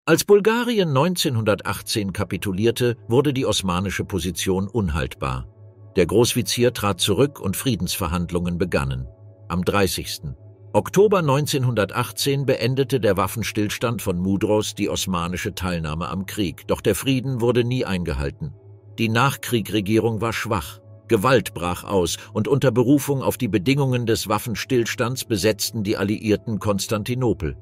Als Bulgarien 1918 kapitulierte, wurde die osmanische Position unhaltbar. Der Großvizier trat zurück und Friedensverhandlungen begannen. Am 30. Oktober 1918 beendete der Waffenstillstand von Mudros die osmanische Teilnahme am Krieg, doch der Frieden wurde nie eingehalten. Die Nachkriegregierung war schwach, Gewalt brach aus und unter Berufung auf die Bedingungen des Waffenstillstands besetzten die Alliierten Konstantinopel.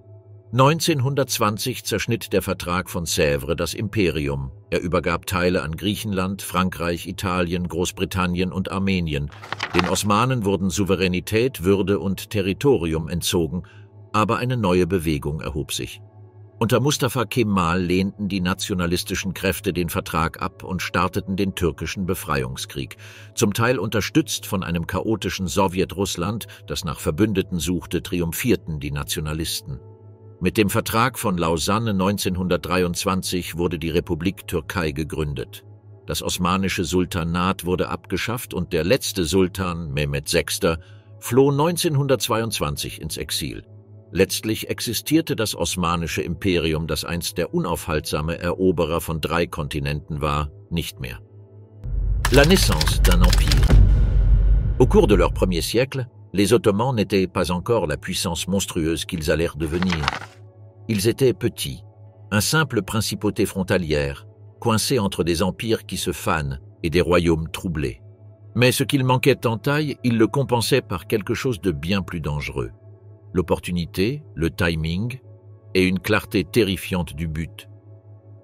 1920 zerschnitt der Vertrag von Sèvres das Imperium. Er übergab Teile an Griechenland, Frankreich, Italien, Großbritannien und Armenien. Den Osmanen wurden Souveränität, Würde und Territorium entzogen, aber eine neue Bewegung erhob sich. Unter Mustafa Kemal lehnten die nationalistischen Kräfte den Vertrag ab und starteten den türkischen Befreiungskrieg, zum Teil unterstützt von einem chaotischen Sowjetrussland, das nach Verbündeten suchte, triumphierten die Nationalisten. Mit dem Vertrag von Lausanne 1923 wurde die Republik Türkei gegründet. Das osmanische Sultanat wurde abgeschafft und der letzte Sultan, Mehmed VI., floh 1922 ins Exil. Letztlich existierte das osmanische Imperium, das einst der unaufhaltsame Eroberer von 3 Kontinenten war, nicht mehr. La naissance d'un empire. Au cours de leur premier siècle, les Ottomans n'étaient pas encore la puissance monstrueuse qu'ils allèrent devenir. Ils étaient petits, un simple principauté frontalière, coincé entre des empires qui se fanent et des royaumes troublés. Mais ce qu'ils manquaient en taille, ils le compensaient par quelque chose de bien plus dangereux. L'opportunité, le timing et une clarté terrifiante du but.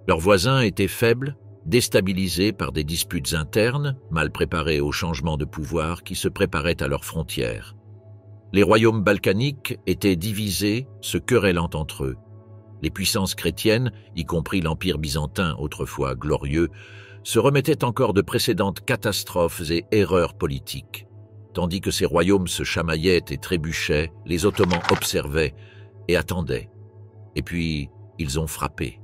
Leurs voisins étaient faibles, déstabilisés par des disputes internes, mal préparés au changement de pouvoir qui se préparaient à leurs frontières. Les royaumes balkaniques étaient divisés, se querellant entre eux. Les puissances chrétiennes, y compris l'Empire byzantin autrefois glorieux, se remettaient encore de précédentes catastrophes et erreurs politiques. Tandis que ces royaumes se chamaillaient et trébuchaient, les Ottomans observaient et attendaient. Et puis, ils ont frappé.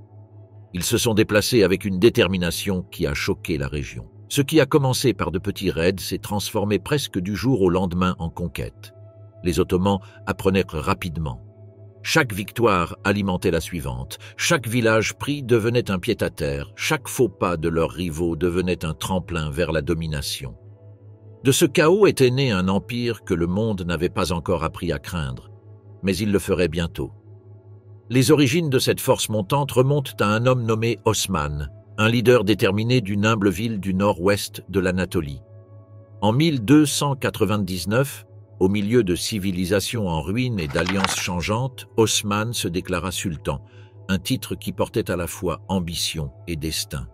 Ils se sont déplacés avec une détermination qui a choqué la région. Ce qui a commencé par de petits raids s'est transformé presque du jour au lendemain en conquête. Les Ottomans apprenaient rapidement. Chaque victoire alimentait la suivante. Chaque village pris devenait un pied-à-terre. Chaque faux pas de leurs rivaux devenait un tremplin vers la domination. De ce chaos était né un empire que le monde n'avait pas encore appris à craindre, mais il le ferait bientôt. Les origines de cette force montante remontent à un homme nommé Osman, un leader déterminé d'une humble ville du nord-ouest de l'Anatolie. En 1299, au milieu de civilisations en ruine et d'alliances changeantes, Osman se déclara sultan, un titre qui portait à la fois ambition et destin.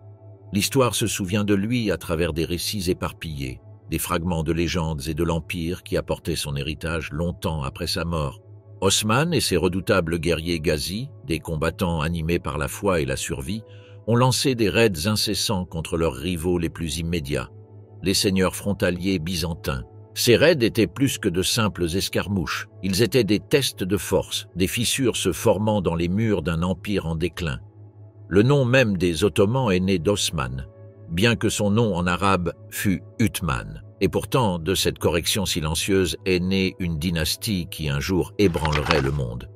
L'histoire se souvient de lui à travers des récits éparpillés, des fragments de légendes et de l'Empire qui apportaient son héritage longtemps après sa mort. Osman et ses redoutables guerriers ghazis, des combattants animés par la foi et la survie, ont lancé des raids incessants contre leurs rivaux les plus immédiats, les seigneurs frontaliers byzantins. Ces raids étaient plus que de simples escarmouches, ils étaient des tests de force, des fissures se formant dans les murs d'un empire en déclin. Le nom même des Ottomans est né d'Osman, bien que son nom en arabe fût Uthman. Et pourtant, de cette correction silencieuse est née une dynastie qui un jour ébranlerait le monde.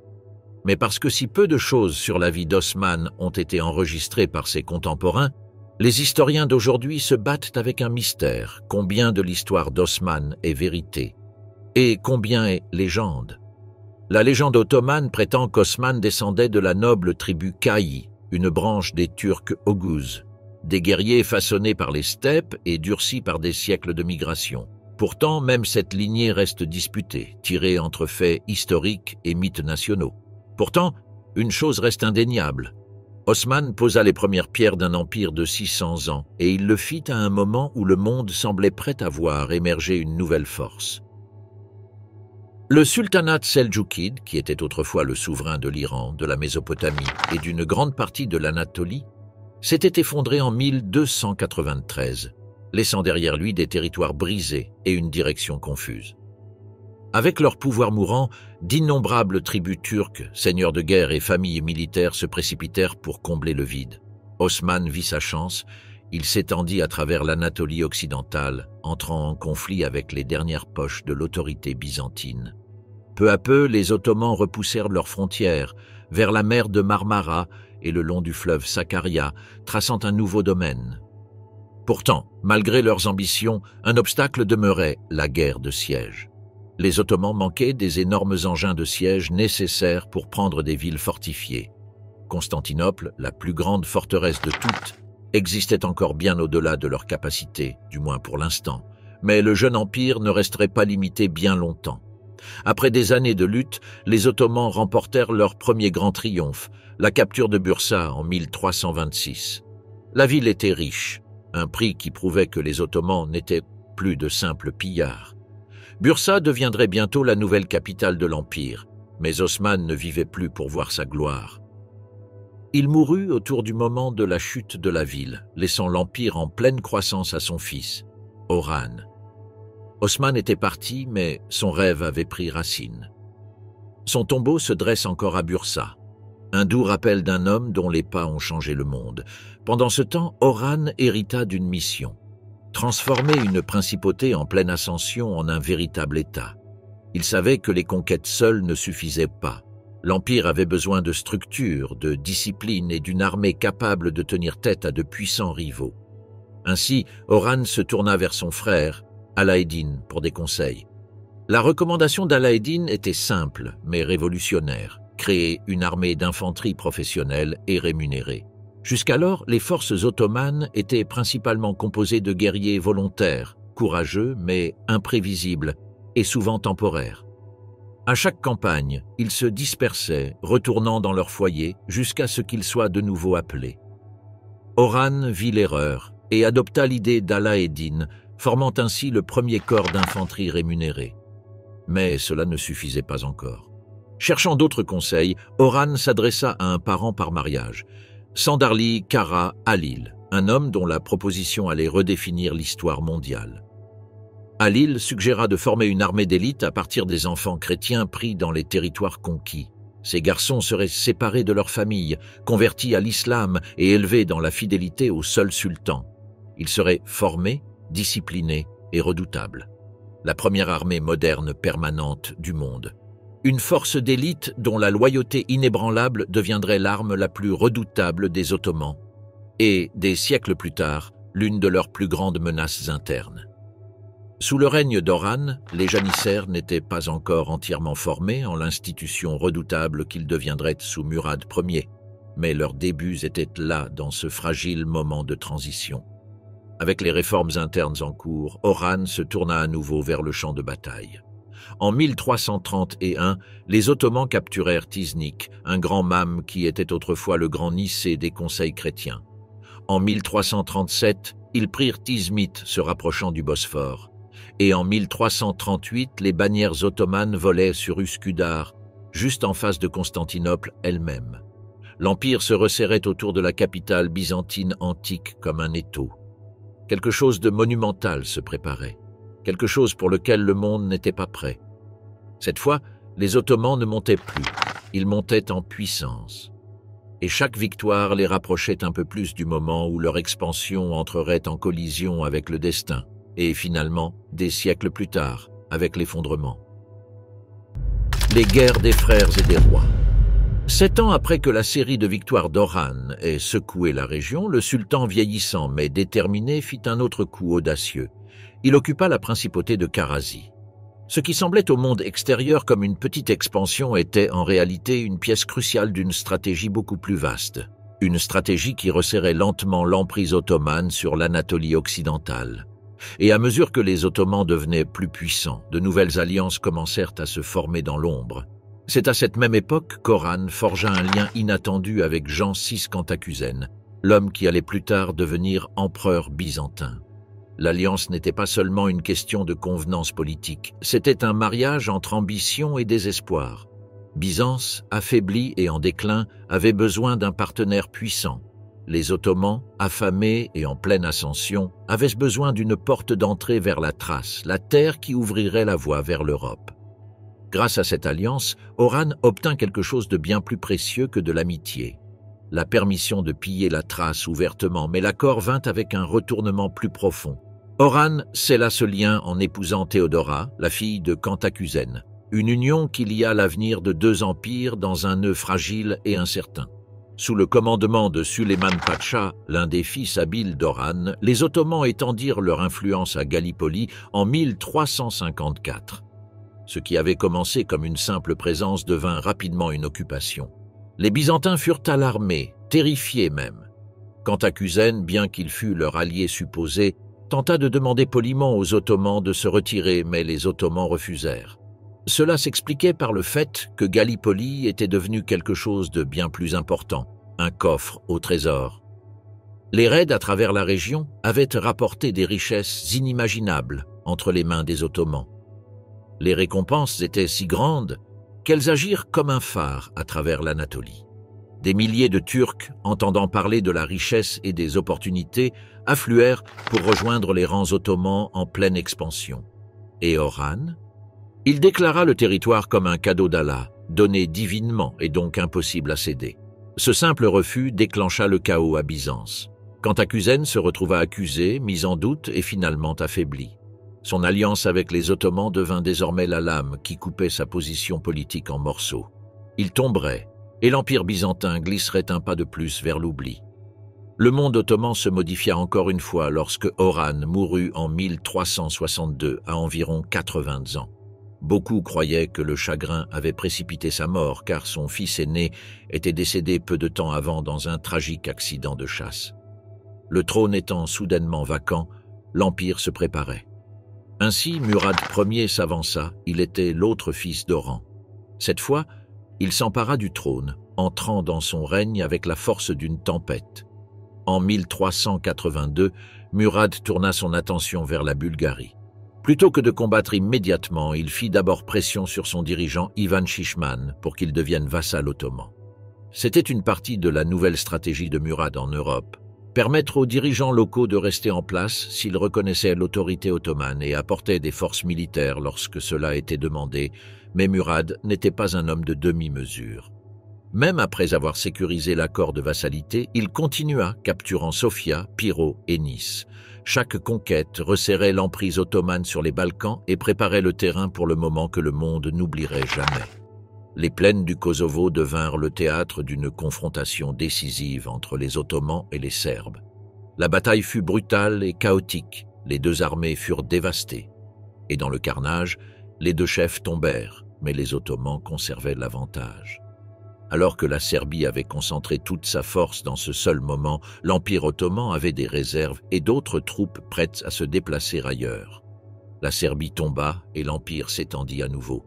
Mais parce que si peu de choses sur la vie d'Osman ont été enregistrées par ses contemporains, les historiens d'aujourd'hui se battent avec un mystère. Combien de l'histoire d'Osman est vérité? Et combien est légende? La légende ottomane prétend qu'Osman descendait de la noble tribu Kaï, une branche des Turcs Oghuz, des guerriers façonnés par les steppes et durcis par des siècles de migration. Pourtant, même cette lignée reste disputée, tirée entre faits historiques et mythes nationaux. Pourtant, une chose reste indéniable. Osman posa les premières pierres d'un empire de 600 ans, et il le fit à un moment où le monde semblait prêt à voir émerger une nouvelle force. Le sultanat seldjoukide, qui était autrefois le souverain de l'Iran, de la Mésopotamie et d'une grande partie de l'Anatolie, s'était effondré en 1293, laissant derrière lui des territoires brisés et une direction confuse. Avec leur pouvoir mourant, d'innombrables tribus turques, seigneurs de guerre et familles militaires se précipitèrent pour combler le vide. Osman vit sa chance, il s'étendit à travers l'Anatolie occidentale, entrant en conflit avec les dernières poches de l'autorité byzantine. Peu à peu, les Ottomans repoussèrent leurs frontières vers la mer de Marmara et le long du fleuve Sakarya, traçant un nouveau domaine. Pourtant, malgré leurs ambitions, un obstacle demeurait, la guerre de siège. Les Ottomans manquaient des énormes engins de siège nécessaires pour prendre des villes fortifiées. Constantinople, la plus grande forteresse de toutes, existait encore bien au-delà de leur capacité, du moins pour l'instant. Mais le jeune empire ne resterait pas limité bien longtemps. Après des années de lutte, les Ottomans remportèrent leur premier grand triomphe, la capture de Bursa en 1326. La ville était riche, un prix qui prouvait que les Ottomans n'étaient plus de simples pillards. Bursa deviendrait bientôt la nouvelle capitale de l'Empire, mais Osman ne vivait plus pour voir sa gloire. Il mourut autour du moment de la chute de la ville, laissant l'Empire en pleine croissance à son fils, Orhan. Osman était parti, mais son rêve avait pris racine. Son tombeau se dresse encore à Bursa, un doux rappel d'un homme dont les pas ont changé le monde. Pendant ce temps, Orhan hérita d'une mission, transformer une principauté en pleine ascension en un véritable État. Il savait que les conquêtes seules ne suffisaient pas. L'Empire avait besoin de structure, de discipline et d'une armée capable de tenir tête à de puissants rivaux. Ainsi, Orhan se tourna vers son frère, Alaeddin, pour des conseils. La recommandation d'Alaeddin était simple, mais révolutionnaire: créer une armée d'infanterie professionnelle et rémunérée. Jusqu'alors, les forces ottomanes étaient principalement composées de guerriers volontaires, courageux mais imprévisibles, et souvent temporaires. À chaque campagne, ils se dispersaient, retournant dans leur foyer jusqu'à ce qu'ils soient de nouveau appelés. Orhan vit l'erreur et adopta l'idée d'Alaeddin, formant ainsi le premier corps d'infanterie rémunéré. Mais cela ne suffisait pas encore. Cherchant d'autres conseils, Orhan s'adressa à un parent par mariage, Sandarli Kara Halil, un homme dont la proposition allait redéfinir l'histoire mondiale. Halil suggéra de former une armée d'élite à partir des enfants chrétiens pris dans les territoires conquis. Ces garçons seraient séparés de leur famille, convertis à l'islam et élevés dans la fidélité au seul sultan. Ils seraient formés, disciplinés et redoutables. La première armée moderne permanente du monde. Une force d'élite dont la loyauté inébranlable deviendrait l'arme la plus redoutable des Ottomans. Et, des siècles plus tard, l'une de leurs plus grandes menaces internes. Sous le règne d'Orhan, les janissaires n'étaient pas encore entièrement formés en l'institution redoutable qu'ils deviendraient sous Murad Ier, mais leurs débuts étaient là dans ce fragile moment de transition. Avec les réformes internes en cours, Orhan se tourna à nouveau vers le champ de bataille. En 1331, les Ottomans capturèrent Tiznik, un grand mame qui était autrefois le grand Nicée des conseils chrétiens. En 1337, ils prirent Tizmit, se rapprochant du Bosphore. Et en 1338, les bannières ottomanes volaient sur Üsküdar, juste en face de Constantinople elle-même. L'Empire se resserrait autour de la capitale byzantine antique comme un étau. Quelque chose de monumental se préparait, quelque chose pour lequel le monde n'était pas prêt. Cette fois, les Ottomans ne montaient plus, ils montaient en puissance. Et chaque victoire les rapprochait un peu plus du moment où leur expansion entrerait en collision avec le destin. Et finalement, des siècles plus tard, avec l'effondrement. Les guerres des frères et des rois. 7 ans après que la série de victoires d'Orhan ait secoué la région, le sultan vieillissant mais déterminé fit un autre coup audacieux. Il occupa la principauté de Karazi. Ce qui semblait au monde extérieur comme une petite expansion était en réalité une pièce cruciale d'une stratégie beaucoup plus vaste. Une stratégie qui resserrait lentement l'emprise ottomane sur l'Anatolie occidentale. Et à mesure que les Ottomans devenaient plus puissants, de nouvelles alliances commencèrent à se former dans l'ombre. C'est à cette même époque qu'Orhan forgea un lien inattendu avec Jean VI Cantacuzène, l'homme qui allait plus tard devenir empereur byzantin. L'alliance n'était pas seulement une question de convenance politique, c'était un mariage entre ambition et désespoir. Byzance, affaiblie et en déclin, avait besoin d'un partenaire puissant. Les Ottomans, affamés et en pleine ascension, avaient besoin d'une porte d'entrée vers la Thrace, la terre qui ouvrirait la voie vers l'Europe. Grâce à cette alliance, Orhan obtint quelque chose de bien plus précieux que de l'amitié. La permission de piller la Thrace ouvertement, mais l'accord vint avec un retournement plus profond. Orhan scella ce lien en épousant Théodora, la fille de Cantacuzène, une union qui lia l'avenir de 2 empires dans un nœud fragile et incertain. Sous le commandement de Süleyman Pacha, l'un des fils habiles d'Orhan, les Ottomans étendirent leur influence à Gallipoli en 1354. Ce qui avait commencé comme une simple présence devint rapidement une occupation. Les Byzantins furent alarmés, terrifiés même. Cantacuzène, bien qu'il fût leur allié supposé, tenta de demander poliment aux Ottomans de se retirer, mais les Ottomans refusèrent. Cela s'expliquait par le fait que Gallipoli était devenu quelque chose de bien plus important, un coffre au trésor. Les raids à travers la région avaient rapporté des richesses inimaginables entre les mains des Ottomans. Les récompenses étaient si grandes qu'elles agirent comme un phare à travers l'Anatolie. Des milliers de Turcs, entendant parler de la richesse et des opportunités, affluèrent pour rejoindre les rangs ottomans en pleine expansion. Et Orhan? Il déclara le territoire comme un cadeau d'Allah, donné divinement et donc impossible à céder. Ce simple refus déclencha le chaos à Byzance. Cantacuzène se retrouva accusé, mis en doute et finalement affaibli. Son alliance avec les Ottomans devint désormais la lame qui coupait sa position politique en morceaux. Il tomberait, et l'Empire byzantin glisserait un pas de plus vers l'oubli. Le monde ottoman se modifia encore une fois lorsque Orhan mourut en 1362 à environ 80 ans. Beaucoup croyaient que le chagrin avait précipité sa mort car son fils aîné était décédé peu de temps avant dans un tragique accident de chasse. Le trône étant soudainement vacant, l'Empire se préparait. Ainsi, Murad Ier s'avança, il était l'autre fils d'Oran. Cette fois, il s'empara du trône, entrant dans son règne avec la force d'une tempête. En 1382, Murad tourna son attention vers la Bulgarie. Plutôt que de combattre immédiatement, il fit d'abord pression sur son dirigeant Ivan Shishman pour qu'il devienne vassal ottoman. C'était une partie de la nouvelle stratégie de Murad en Europe, permettre aux dirigeants locaux de rester en place s'ils reconnaissaient l'autorité ottomane et apportaient des forces militaires lorsque cela était demandé, mais Murad n'était pas un homme de demi-mesure. Même après avoir sécurisé l'accord de vassalité, il continua, capturant Sofia, Pyro et Nice. Chaque conquête resserrait l'emprise ottomane sur les Balkans et préparait le terrain pour le moment que le monde n'oublierait jamais. Les plaines du Kosovo devinrent le théâtre d'une confrontation décisive entre les Ottomans et les Serbes. La bataille fut brutale et chaotique, les deux armées furent dévastées. Et dans le carnage, les deux chefs tombèrent, mais les Ottomans conservaient l'avantage. Alors que la Serbie avait concentré toute sa force dans ce seul moment, l'Empire ottoman avait des réserves et d'autres troupes prêtes à se déplacer ailleurs. La Serbie tomba et l'Empire s'étendit à nouveau.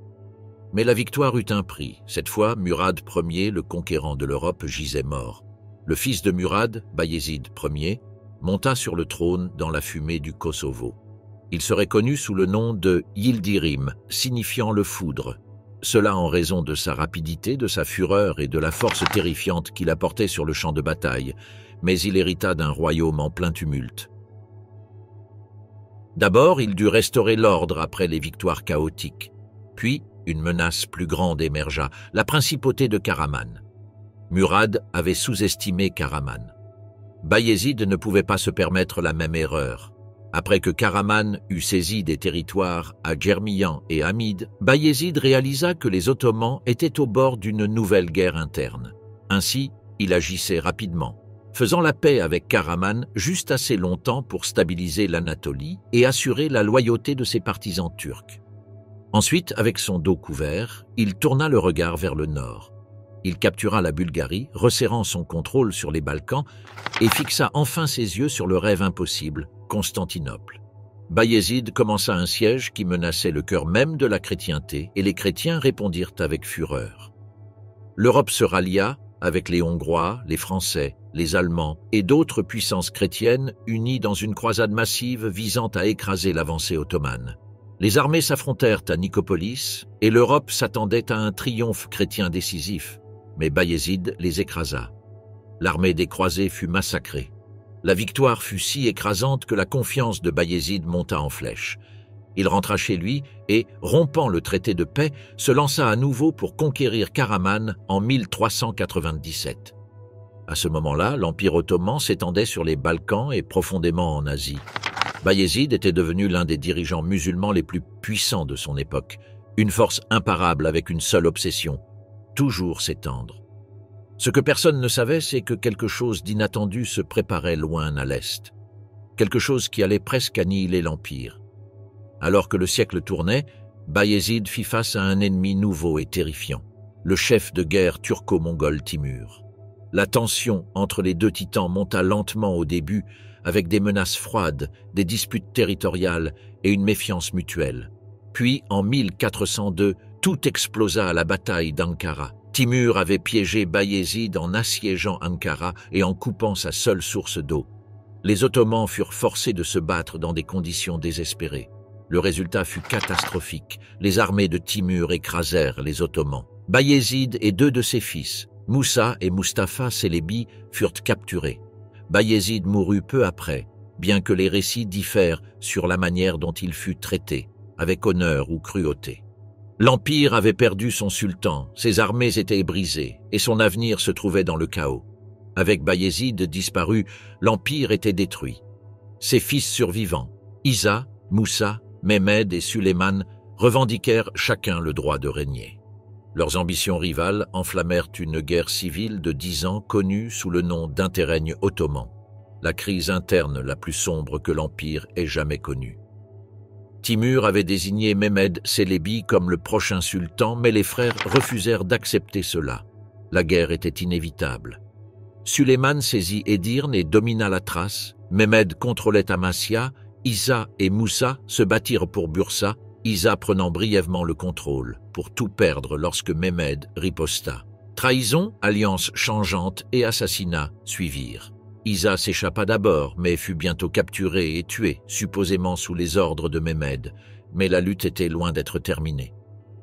Mais la victoire eut un prix. Cette fois, Murad Ier, le conquérant de l'Europe, gisait mort. Le fils de Murad, Bayezid Ier, monta sur le trône dans la fumée du Kosovo. Il serait connu sous le nom de Yildirim, signifiant le foudre. Cela en raison de sa rapidité, de sa fureur et de la force terrifiante qu'il apportait sur le champ de bataille, mais il hérita d'un royaume en plein tumulte. D'abord, il dut restaurer l'ordre après les victoires chaotiques. Puis, une menace plus grande émergea, la principauté de Karaman. Murad avait sous-estimé Karaman. Bayezid ne pouvait pas se permettre la même erreur. Après que Karaman eut saisi des territoires à Djermiyan et Hamid, Bayezid réalisa que les Ottomans étaient au bord d'une nouvelle guerre interne. Ainsi, il agissait rapidement, faisant la paix avec Karaman juste assez longtemps pour stabiliser l'Anatolie et assurer la loyauté de ses partisans turcs. Ensuite, avec son dos couvert, il tourna le regard vers le nord. Il captura la Bulgarie, resserrant son contrôle sur les Balkans, et fixa enfin ses yeux sur le rêve impossible, Constantinople. Bayezid commença un siège qui menaçait le cœur même de la chrétienté, et les chrétiens répondirent avec fureur. L'Europe se rallia, avec les Hongrois, les Français, les Allemands et d'autres puissances chrétiennes unies dans une croisade massive visant à écraser l'avancée ottomane. Les armées s'affrontèrent à Nicopolis, et l'Europe s'attendait à un triomphe chrétien décisif, mais Bayezid les écrasa. L'armée des croisés fut massacrée. La victoire fut si écrasante que la confiance de Bayezid monta en flèche. Il rentra chez lui et, rompant le traité de paix, se lança à nouveau pour conquérir Karaman en 1397. À ce moment-là, l'Empire ottoman s'étendait sur les Balkans et profondément en Asie. Bayezid était devenu l'un des dirigeants musulmans les plus puissants de son époque, une force imparable avec une seule obsession, toujours s'étendre. Ce que personne ne savait, c'est que quelque chose d'inattendu se préparait loin à l'est. Quelque chose qui allait presque annihiler l'Empire. Alors que le siècle tournait, Bayezid fit face à un ennemi nouveau et terrifiant, le chef de guerre turco-mongol Timur. La tension entre les deux titans monta lentement au début, avec des menaces froides, des disputes territoriales et une méfiance mutuelle. Puis, en 1402, tout explosa à la bataille d'Ankara. Timur avait piégé Bayezid en assiégeant Ankara et en coupant sa seule source d'eau. Les Ottomans furent forcés de se battre dans des conditions désespérées. Le résultat fut catastrophique. Les armées de Timur écrasèrent les Ottomans. Bayezid et deux de ses fils, Moussa et Mustapha Çelebi, furent capturés. Bayezid mourut peu après, bien que les récits diffèrent sur la manière dont il fut traité, avec honneur ou cruauté. L'Empire avait perdu son sultan, ses armées étaient brisées, et son avenir se trouvait dans le chaos. Avec Bayezid disparu, l'Empire était détruit. Ses fils survivants, Isa, Moussa, Mehmed et Sulayman, revendiquèrent chacun le droit de régner. Leurs ambitions rivales enflammèrent une guerre civile de 10 ans connue sous le nom d'interrègne ottoman, la crise interne la plus sombre que l'Empire ait jamais connue. Timur avait désigné Mehmed Çelebi comme le prochain sultan, mais les frères refusèrent d'accepter cela. La guerre était inévitable. Sulayman saisit Edirne et domina la Thrace, Mehmed contrôlait Amasya, Isa et Moussa se battirent pour Bursa, Isa prenant brièvement le contrôle, pour tout perdre lorsque Mehmed riposta. Trahison, alliance changeante et assassinat suivirent. Isa s'échappa d'abord, mais fut bientôt capturé et tué, supposément sous les ordres de Mehmed, mais la lutte était loin d'être terminée.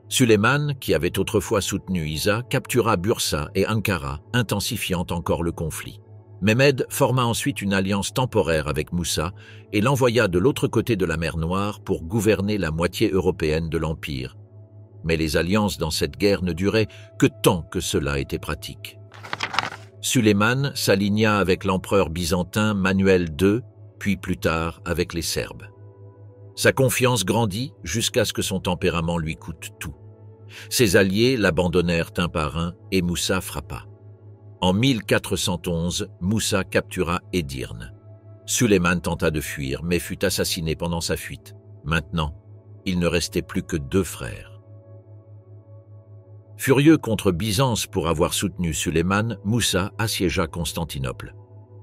Sulayman, qui avait autrefois soutenu Isa, captura Bursa et Ankara, intensifiant encore le conflit. Mehmed forma ensuite une alliance temporaire avec Moussa et l'envoya de l'autre côté de la mer Noire pour gouverner la moitié européenne de l'Empire. Mais les alliances dans cette guerre ne duraient que tant que cela était pratique. Sulayman s'aligna avec l'empereur byzantin Manuel II, puis plus tard avec les Serbes. Sa confiance grandit jusqu'à ce que son tempérament lui coûte tout. Ses alliés l'abandonnèrent un par un et Moussa frappa. En 1411, Moussa captura Edirne. Sulayman tenta de fuir, mais fut assassiné pendant sa fuite. Maintenant, il ne restait plus que 2 frères. Furieux contre Byzance pour avoir soutenu Sulayman, Moussa assiégea Constantinople.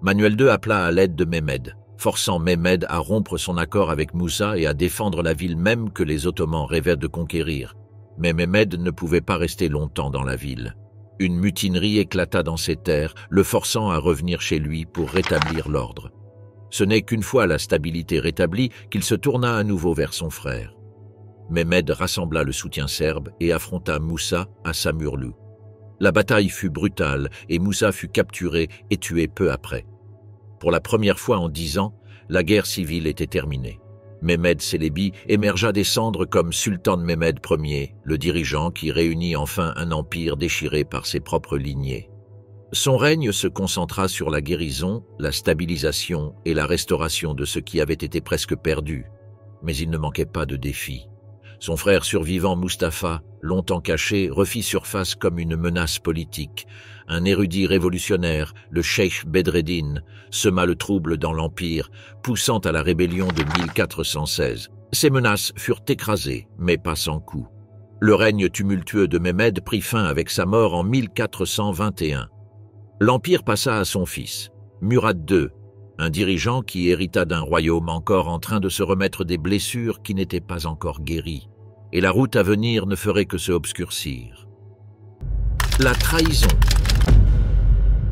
Manuel II appela à l'aide de Mehmed, forçant Mehmed à rompre son accord avec Moussa et à défendre la ville même que les Ottomans rêvaient de conquérir. Mais Mehmed ne pouvait pas rester longtemps dans la ville. Une mutinerie éclata dans ses terres, le forçant à revenir chez lui pour rétablir l'ordre. Ce n'est qu'une fois la stabilité rétablie qu'il se tourna à nouveau vers son frère. Mehmed rassembla le soutien serbe et affronta Moussa à Samurlu. La bataille fut brutale et Moussa fut capturé et tué peu après. Pour la première fois en 10 ans, la guerre civile était terminée. Mehmed Çelebi émergea des cendres comme sultan de Mehmed Ier, le dirigeant qui réunit enfin un empire déchiré par ses propres lignées. Son règne se concentra sur la guérison, la stabilisation et la restauration de ce qui avait été presque perdu. Mais il ne manquait pas de défis. Son frère survivant Mustapha, longtemps caché, refit surface comme une menace politique. Un érudit révolutionnaire, le cheikh Bedreddin, sema le trouble dans l'Empire, poussant à la rébellion de 1416. Ces menaces furent écrasées, mais pas sans coup. Le règne tumultueux de Mehmed prit fin avec sa mort en 1421. L'Empire passa à son fils, Murad II, un dirigeant qui hérita d'un royaume encore en train de se remettre des blessures qui n'étaient pas encore guéries. Et la route à venir ne ferait que se obscurcir. La trahison.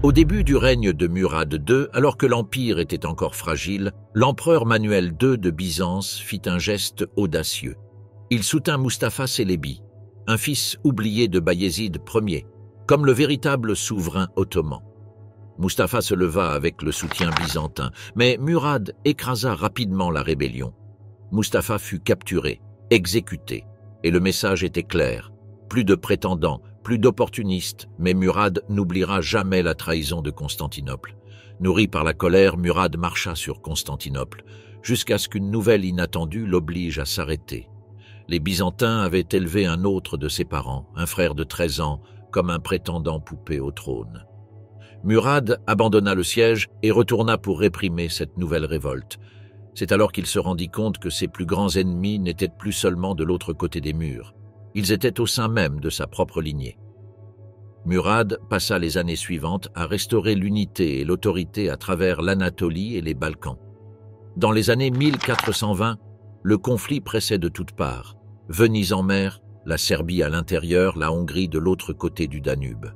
Au début du règne de Murad II, alors que l'Empire était encore fragile, l'empereur Manuel II de Byzance fit un geste audacieux. Il soutint Mustapha Çelebi, un fils oublié de Bayezid Ier, comme le véritable souverain ottoman. Mustapha se leva avec le soutien byzantin, mais Murad écrasa rapidement la rébellion. Mustapha fut capturé, exécuté, et le message était clair. Plus de prétendants, plus d'opportunistes, mais Murad n'oubliera jamais la trahison de Constantinople. Nourri par la colère, Murad marcha sur Constantinople, jusqu'à ce qu'une nouvelle inattendue l'oblige à s'arrêter. Les Byzantins avaient élevé un autre de ses parents, un frère de 13 ans, comme un prétendant poupée au trône. Murad abandonna le siège et retourna pour réprimer cette nouvelle révolte. C'est alors qu'il se rendit compte que ses plus grands ennemis n'étaient plus seulement de l'autre côté des murs. Ils étaient au sein même de sa propre lignée. Murad passa les années suivantes à restaurer l'unité et l'autorité à travers l'Anatolie et les Balkans. Dans les années 1420, le conflit pressait de toutes parts. Venise en mer, la Serbie à l'intérieur, la Hongrie de l'autre côté du Danube.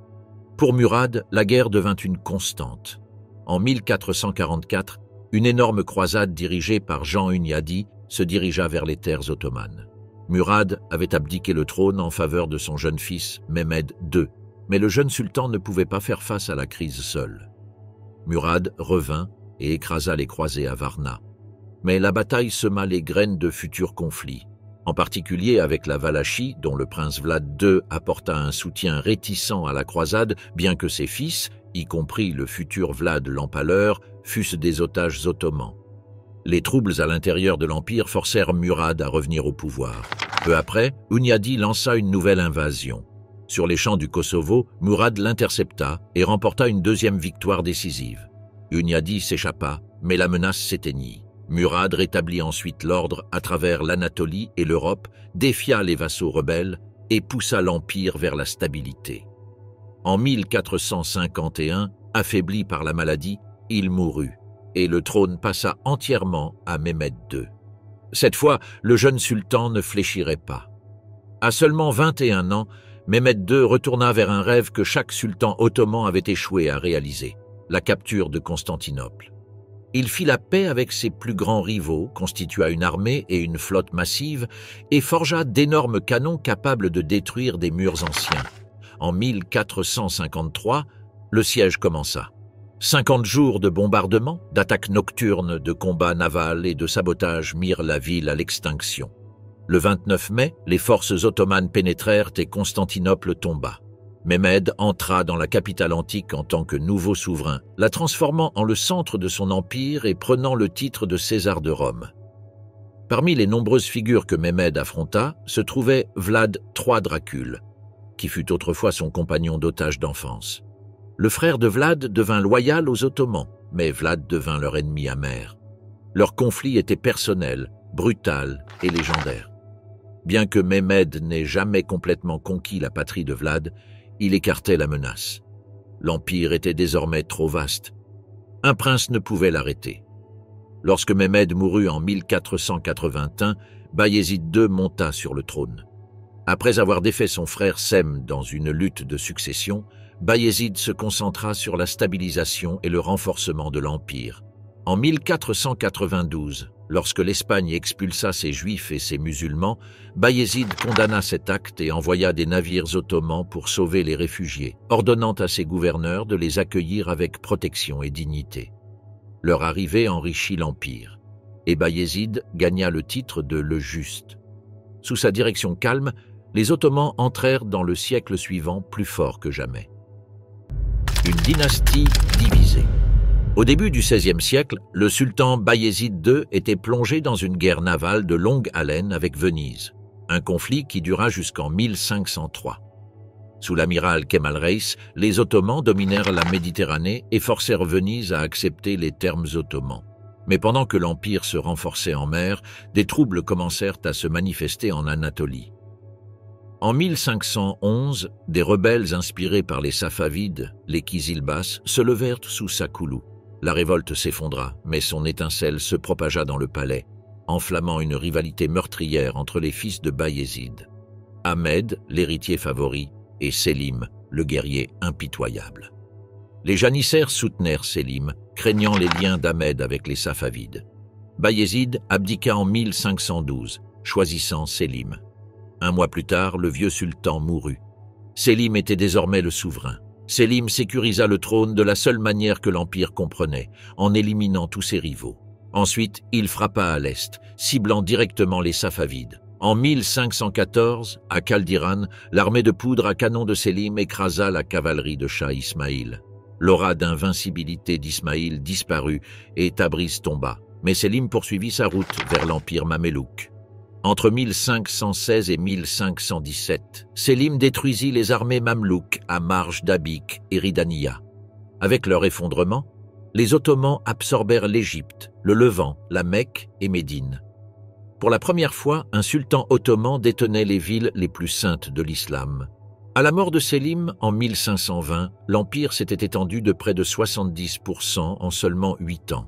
Pour Murad, la guerre devint une constante. En 1444, une énorme croisade dirigée par Jean Hunyadi se dirigea vers les terres ottomanes. Murad avait abdiqué le trône en faveur de son jeune fils, Mehmed II, mais le jeune sultan ne pouvait pas faire face à la crise seul. Murad revint et écrasa les croisés à Varna. Mais la bataille sema les graines de futurs conflits, en particulier avec la Valachie, dont le prince Vlad II apporta un soutien réticent à la croisade, bien que ses fils, y compris le futur Vlad l'Empaleur, fussent des otages ottomans. Les troubles à l'intérieur de l'Empire forcèrent Murad à revenir au pouvoir. Peu après, Hunyadi lança une nouvelle invasion. Sur les champs du Kosovo, Murad l'intercepta et remporta une deuxième victoire décisive. Hunyadi s'échappa, mais la menace s'éteignit. Murad rétablit ensuite l'ordre à travers l'Anatolie et l'Europe, défia les vassaux rebelles et poussa l'Empire vers la stabilité. En 1451, affaibli par la maladie, il mourut, et le trône passa entièrement à Mehmed II. Cette fois, le jeune sultan ne fléchirait pas. À seulement 21 ans, Mehmed II retourna vers un rêve que chaque sultan ottoman avait échoué à réaliser, la capture de Constantinople. Il fit la paix avec ses plus grands rivaux, constitua une armée et une flotte massive et forgea d'énormes canons capables de détruire des murs anciens. En 1453, le siège commença. 50 jours de bombardements, d'attaques nocturnes, de combats navals et de sabotages mirent la ville à l'extinction. Le 29 mai, les forces ottomanes pénétrèrent et Constantinople tomba. Mehmed entra dans la capitale antique en tant que nouveau souverain, la transformant en le centre de son empire et prenant le titre de César de Rome. Parmi les nombreuses figures que Mehmed affronta, se trouvait Vlad III Dracul, qui fut autrefois son compagnon d'otage d'enfance. Le frère de Vlad devint loyal aux Ottomans, mais Vlad devint leur ennemi amer. Leur conflit était personnel, brutal et légendaire. Bien que Mehmed n'ait jamais complètement conquis la patrie de Vlad, il écartait la menace. L'empire était désormais trop vaste. Un prince ne pouvait l'arrêter. Lorsque Mehmed mourut en 1481, Bayezid II monta sur le trône. Après avoir défait son frère Sem dans une lutte de succession, Bayezid se concentra sur la stabilisation et le renforcement de l'empire. En 1492, lorsque l'Espagne expulsa ses Juifs et ses musulmans, Bayezid condamna cet acte et envoya des navires ottomans pour sauver les réfugiés, ordonnant à ses gouverneurs de les accueillir avec protection et dignité. Leur arrivée enrichit l'empire, et Bayezid gagna le titre de le Juste. Sous sa direction calme, les Ottomans entrèrent dans le siècle suivant plus forts que jamais. Une dynastie divisée. Au début du XVIe siècle, le sultan Bayezid II était plongé dans une guerre navale de longue haleine avec Venise, un conflit qui dura jusqu'en 1503. Sous l'amiral Kemal Reis, les Ottomans dominèrent la Méditerranée et forcèrent Venise à accepter les termes ottomans. Mais pendant que l'empire se renforçait en mer, des troubles commencèrent à se manifester en Anatolie. En 1511, des rebelles inspirés par les Safavides, les Kizilbas, se levèrent sous Sakoulou. La révolte s'effondra, mais son étincelle se propagea dans le palais, enflammant une rivalité meurtrière entre les fils de Bayezid. Ahmed, l'héritier favori, et Sélim, le guerrier impitoyable. Les janissaires soutenèrent Sélim, craignant les liens d'Ahmed avec les Safavides. Bayezid abdiqua en 1512, choisissant Sélim. Un mois plus tard, le vieux sultan mourut. Sélim était désormais le souverain. Sélim sécurisa le trône de la seule manière que l'Empire comprenait, en éliminant tous ses rivaux. Ensuite, il frappa à l'est, ciblant directement les Safavides. En 1514, à Kaldiran, l'armée de poudre à canon de Sélim écrasa la cavalerie de Shah Ismaïl. L'aura d'invincibilité d'Ismaïl disparut et Tabriz tomba, mais Sélim poursuivit sa route vers l'Empire mamelouk. Entre 1516 et 1517, Sélim détruisit les armées mamelouks à Marj d'Abik et Ridaniya. Avec leur effondrement, les Ottomans absorbèrent l'Égypte, le Levant, la Mecque et Médine. Pour la première fois, un sultan ottoman détenait les villes les plus saintes de l'islam. À la mort de Sélim, en 1520, l'empire s'était étendu de près de 70% en seulement 8 ans.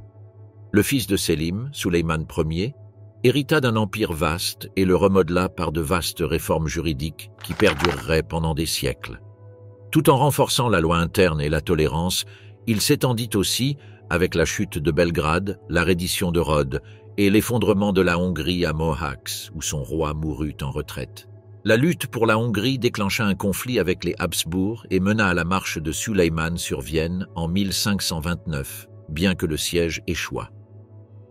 Le fils de Sélim, Sulayman Ier, hérita d'un empire vaste et le remodela par de vastes réformes juridiques qui perdureraient pendant des siècles. Tout en renforçant la loi interne et la tolérance, il s'étendit aussi, avec la chute de Belgrade, la reddition de Rhodes et l'effondrement de la Hongrie à Mohacs, où son roi mourut en retraite. La lutte pour la Hongrie déclencha un conflit avec les Habsbourg et mena à la marche de Sulayman sur Vienne en 1529, bien que le siège échoua.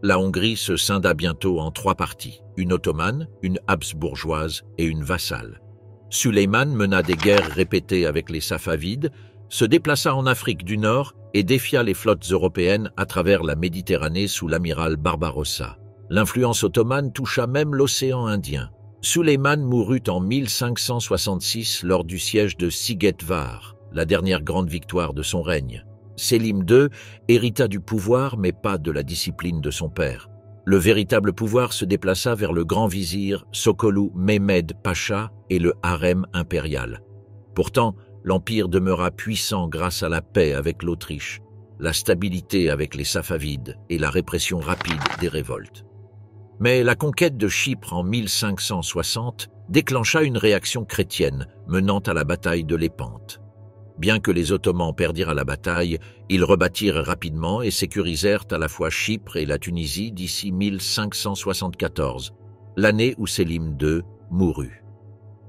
La Hongrie se scinda bientôt en 3 parties, une ottomane, une habsbourgeoise et une vassale. Sulayman mena des guerres répétées avec les Safavides, se déplaça en Afrique du Nord et défia les flottes européennes à travers la Méditerranée sous l'amiral Barbarossa. L'influence ottomane toucha même l'océan Indien. Sulayman mourut en 1566 lors du siège de Sigetvar, la dernière grande victoire de son règne. Sélim II hérita du pouvoir mais pas de la discipline de son père. Le véritable pouvoir se déplaça vers le grand vizir Sokollu Mehmed Pacha et le harem impérial. Pourtant, l'empire demeura puissant grâce à la paix avec l'Autriche, la stabilité avec les Safavides et la répression rapide des révoltes. Mais la conquête de Chypre en 1560 déclencha une réaction chrétienne menant à la bataille de Lépante. Bien que les Ottomans perdirent à la bataille, ils rebâtirent rapidement et sécurisèrent à la fois Chypre et la Tunisie d'ici 1574, l'année où Sélim II mourut.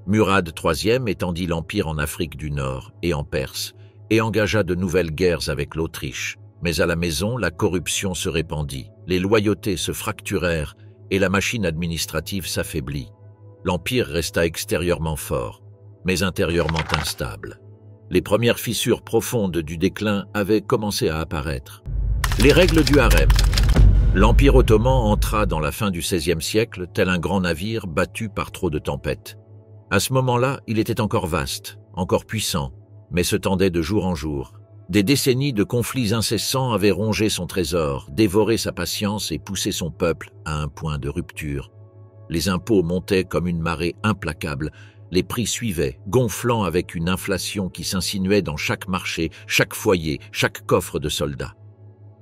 Murad III étendit l'empire en Afrique du Nord et en Perse et engagea de nouvelles guerres avec l'Autriche. Mais à la maison, la corruption se répandit, les loyautés se fracturèrent et la machine administrative s'affaiblit. L'empire resta extérieurement fort, mais intérieurement instable. Les premières fissures profondes du déclin avaient commencé à apparaître. Les règles du harem. L'Empire ottoman entra dans la fin du XVIe siècle tel un grand navire battu par trop de tempêtes. À ce moment-là, il était encore vaste, encore puissant, mais se tendait de jour en jour. Des décennies de conflits incessants avaient rongé son trésor, dévoré sa patience et poussé son peuple à un point de rupture. Les impôts montaient comme une marée implacable. Les prix suivaient, gonflant avec une inflation qui s'insinuait dans chaque marché, chaque foyer, chaque coffre de soldats.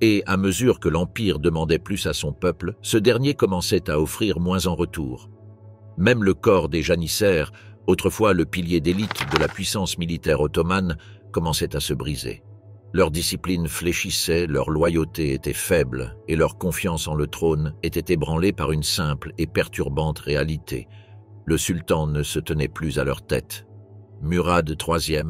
Et à mesure que l'Empire demandait plus à son peuple, ce dernier commençait à offrir moins en retour. Même le corps des janissaires, autrefois le pilier d'élite de la puissance militaire ottomane, commençait à se briser. Leur discipline fléchissait, leur loyauté était faible et leur confiance en le trône était ébranlée par une simple et perturbante réalité. Le sultan ne se tenait plus à leur tête. Murad III,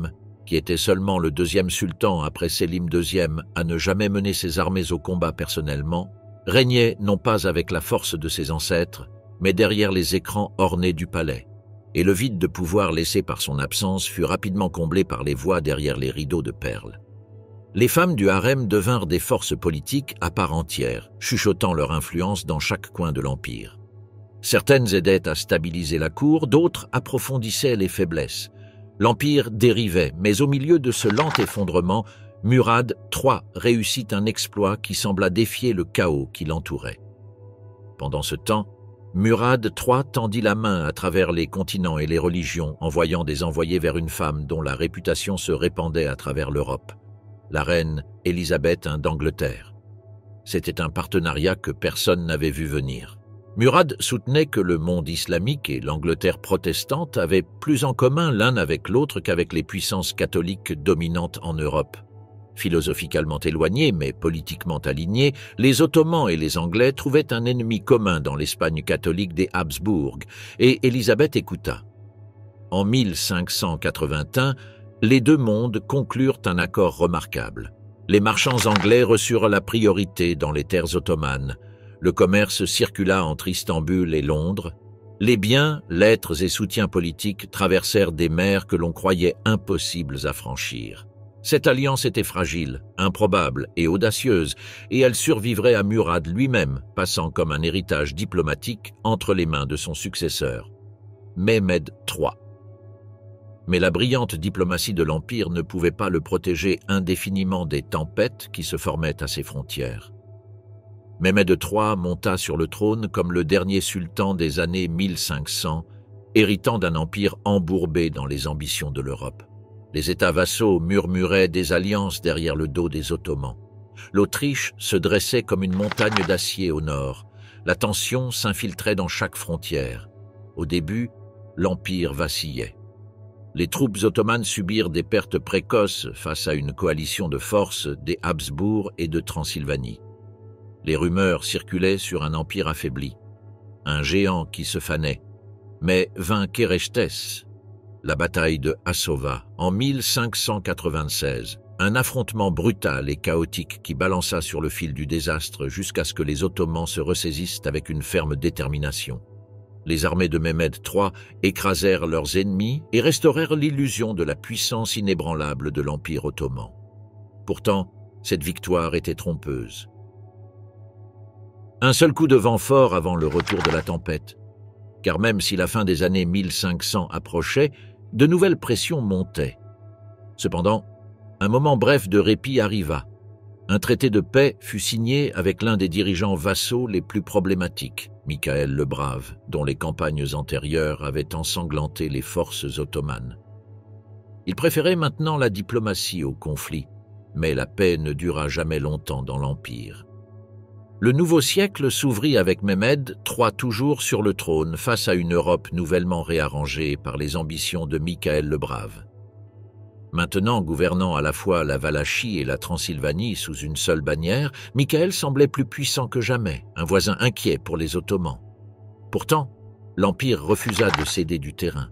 qui était seulement le 2e sultan après Sélim II à ne jamais mener ses armées au combat personnellement, régnait non pas avec la force de ses ancêtres, mais derrière les écrans ornés du palais. Et le vide de pouvoir laissé par son absence fut rapidement comblé par les voix derrière les rideaux de perles. Les femmes du harem devinrent des forces politiques à part entière, chuchotant leur influence dans chaque coin de l'Empire. Certaines aidaient à stabiliser la cour, d'autres approfondissaient les faiblesses. L'Empire dérivait, mais au milieu de ce lent effondrement, Murad III réussit un exploit qui sembla défier le chaos qui l'entourait. Pendant ce temps, Murad III tendit la main à travers les continents et les religions, envoyant des envoyés vers une femme dont la réputation se répandait à travers l'Europe, la reine Élisabeth I d'Angleterre. C'était un partenariat que personne n'avait vu venir. Murad soutenait que le monde islamique et l'Angleterre protestante avaient plus en commun l'un avec l'autre qu'avec les puissances catholiques dominantes en Europe. Philosophiquement éloignés mais politiquement alignés, les Ottomans et les Anglais trouvaient un ennemi commun dans l'Espagne catholique des Habsbourg, et Élisabeth écouta. En 1581, les deux mondes conclurent un accord remarquable. Les marchands anglais reçurent la priorité dans les terres ottomanes. Le commerce circula entre Istanbul et Londres. Les biens, lettres et soutiens politiques traversèrent des mers que l'on croyait impossibles à franchir. Cette alliance était fragile, improbable et audacieuse, et elle survivrait à Murad lui-même, passant comme un héritage diplomatique entre les mains de son successeur, Mehmed III. Mais la brillante diplomatie de l'Empire ne pouvait pas le protéger indéfiniment des tempêtes qui se formaient à ses frontières. Mehmed III monta sur le trône comme le dernier sultan des années 1500, héritant d'un empire embourbé dans les ambitions de l'Europe. Les États vassaux murmuraient des alliances derrière le dos des Ottomans. L'Autriche se dressait comme une montagne d'acier au nord. La tension s'infiltrait dans chaque frontière. Au début, l'Empire vacillait. Les troupes ottomanes subirent des pertes précoces face à une coalition de forces des Habsbourg et de Transylvanie. Les rumeurs circulaient sur un empire affaibli, un géant qui se fanait, mais vint Kérestes, la bataille de Hassova, en 1596, un affrontement brutal et chaotique qui balança sur le fil du désastre jusqu'à ce que les Ottomans se ressaisissent avec une ferme détermination. Les armées de Mehmed III écrasèrent leurs ennemis et restaurèrent l'illusion de la puissance inébranlable de l'Empire ottoman. Pourtant, cette victoire était trompeuse. Un seul coup de vent fort avant le retour de la tempête, car même si la fin des années 1500 approchait, de nouvelles pressions montaient. Cependant, un moment bref de répit arriva. Un traité de paix fut signé avec l'un des dirigeants vassaux les plus problématiques, Michael le Brave, dont les campagnes antérieures avaient ensanglanté les forces ottomanes. Il préférait maintenant la diplomatie au conflit, mais la paix ne dura jamais longtemps dans l'Empire. Le nouveau siècle s'ouvrit avec Mehmed III toujours sur le trône face à une Europe nouvellement réarrangée par les ambitions de Michael le Brave. Maintenant gouvernant à la fois la Valachie et la Transylvanie sous une seule bannière, Michael semblait plus puissant que jamais, un voisin inquiet pour les Ottomans. Pourtant, l'Empire refusa de céder du terrain.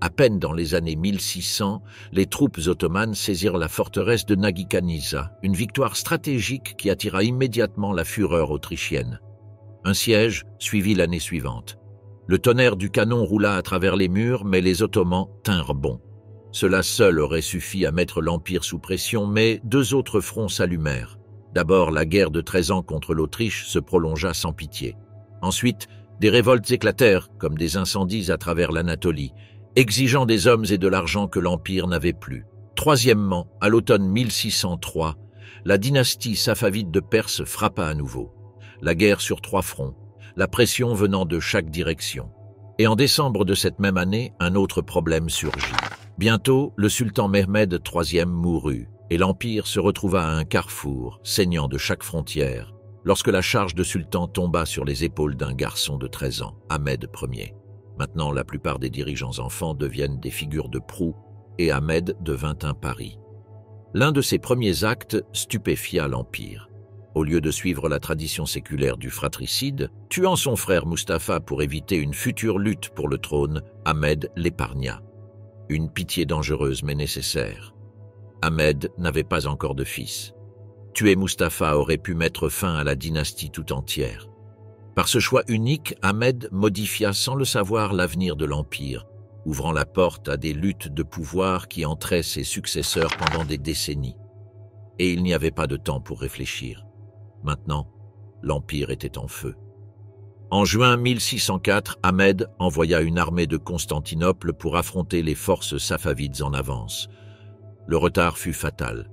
À peine dans les années 1600, les troupes ottomanes saisirent la forteresse de Nagikaniza, une victoire stratégique qui attira immédiatement la fureur autrichienne. Un siège suivit l'année suivante. Le tonnerre du canon roula à travers les murs, mais les Ottomans tinrent bon. Cela seul aurait suffi à mettre l'Empire sous pression, mais deux autres fronts s'allumèrent. D'abord, la guerre de 13 ans contre l'Autriche se prolongea sans pitié. Ensuite, des révoltes éclatèrent, comme des incendies à travers l'Anatolie, exigeant des hommes et de l'argent que l'Empire n'avait plus. Troisièmement, à l'automne 1603, la dynastie safavide de Perse frappa à nouveau. La guerre sur 3 fronts, la pression venant de chaque direction. Et en décembre de cette même année, un autre problème surgit. Bientôt, le sultan Mehmed III mourut, et l'Empire se retrouva à un carrefour, saignant de chaque frontière, lorsque la charge de sultan tomba sur les épaules d'un garçon de 13 ans, Ahmed Ier. Maintenant, la plupart des dirigeants enfants deviennent des figures de proue, et Ahmed devint un pari. L'un de ses premiers actes stupéfia l'Empire. Au lieu de suivre la tradition séculaire du fratricide, tuant son frère Mustapha pour éviter une future lutte pour le trône, Ahmed l'épargna. Une pitié dangereuse mais nécessaire. Ahmed n'avait pas encore de fils. Tuer Mustapha aurait pu mettre fin à la dynastie tout entière. Par ce choix unique, Ahmed modifia sans le savoir l'avenir de l'Empire, ouvrant la porte à des luttes de pouvoir qui entraient ses successeurs pendant des décennies. Et il n'y avait pas de temps pour réfléchir. Maintenant, l'Empire était en feu. En juin 1604, Ahmed envoya une armée de Constantinople pour affronter les forces safavides en avance. Le retard fut fatal.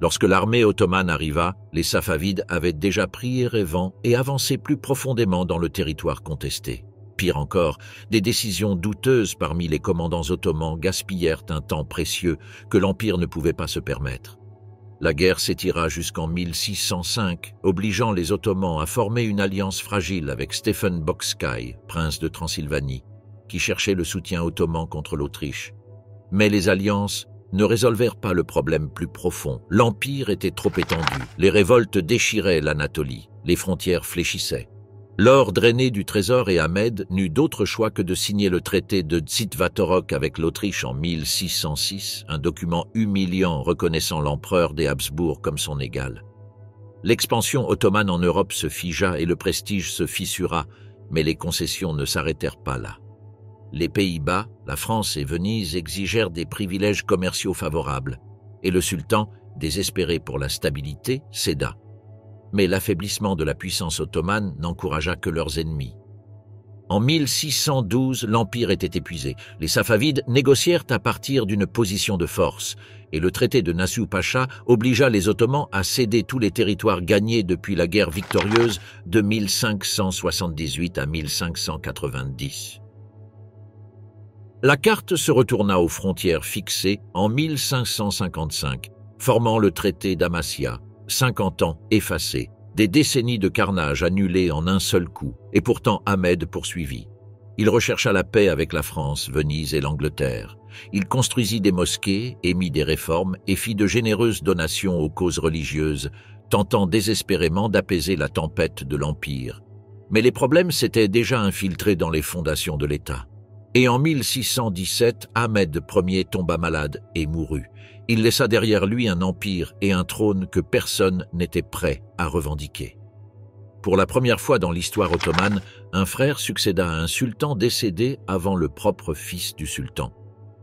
Lorsque l'armée ottomane arriva, les Safavides avaient déjà pris Érévan et avancé plus profondément dans le territoire contesté. Pire encore, des décisions douteuses parmi les commandants ottomans gaspillèrent un temps précieux que l'Empire ne pouvait pas se permettre. La guerre s'étira jusqu'en 1605, obligeant les Ottomans à former une alliance fragile avec Stephen Bocskai, prince de Transylvanie, qui cherchait le soutien ottoman contre l'Autriche. Mais les alliances ne résolvèrent pas le problème plus profond. L'Empire était trop étendu, les révoltes déchiraient l'Anatolie, les frontières fléchissaient. L'or drainé du trésor et Ahmed n'eut d'autre choix que de signer le traité de Tzitvatorok avec l'Autriche en 1606, un document humiliant reconnaissant l'empereur des Habsbourg comme son égal. L'expansion ottomane en Europe se figea et le prestige se fissura, mais les concessions ne s'arrêtèrent pas là. Les Pays-Bas, la France et Venise exigèrent des privilèges commerciaux favorables, et le sultan, désespéré pour la stabilité, céda. Mais l'affaiblissement de la puissance ottomane n'encouragea que leurs ennemis. En 1612, l'Empire était épuisé. Les Safavides négocièrent à partir d'une position de force, et le traité de Nassau-Pacha obligea les Ottomans à céder tous les territoires gagnés depuis la guerre victorieuse de 1578 à 1590. La carte se retourna aux frontières fixées en 1555, formant le traité d'Amasya, 50 ans effacés, des décennies de carnage annulées en un seul coup, et pourtant Ahmed poursuivit. Il rechercha la paix avec la France, Venise et l'Angleterre. Il construisit des mosquées, émit des réformes et fit de généreuses donations aux causes religieuses, tentant désespérément d'apaiser la tempête de l'Empire. Mais les problèmes s'étaient déjà infiltrés dans les fondations de l'État. Et en 1617, Ahmed Ier tomba malade et mourut. Il laissa derrière lui un empire et un trône que personne n'était prêt à revendiquer. Pour la première fois dans l'histoire ottomane, un frère succéda à un sultan décédé avant le propre fils du sultan.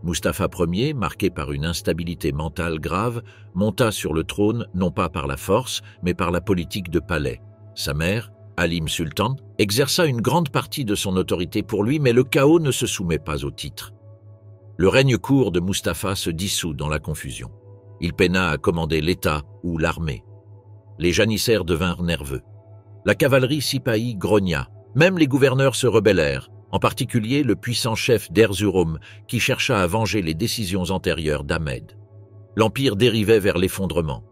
Mustapha Ier, marqué par une instabilité mentale grave, monta sur le trône non pas par la force, mais par la politique de palais. Sa mère, Halim Sultan, exerça une grande partie de son autorité pour lui, mais le chaos ne se soumet pas au titre. Le règne court de Mustapha se dissout dans la confusion. Il peina à commander l'État ou l'armée. Les janissaires devinrent nerveux. La cavalerie sipahi grogna. Même les gouverneurs se rebellèrent, en particulier le puissant chef d'Erzurum qui chercha à venger les décisions antérieures d'Ahmed. L'empire dérivait vers l'effondrement.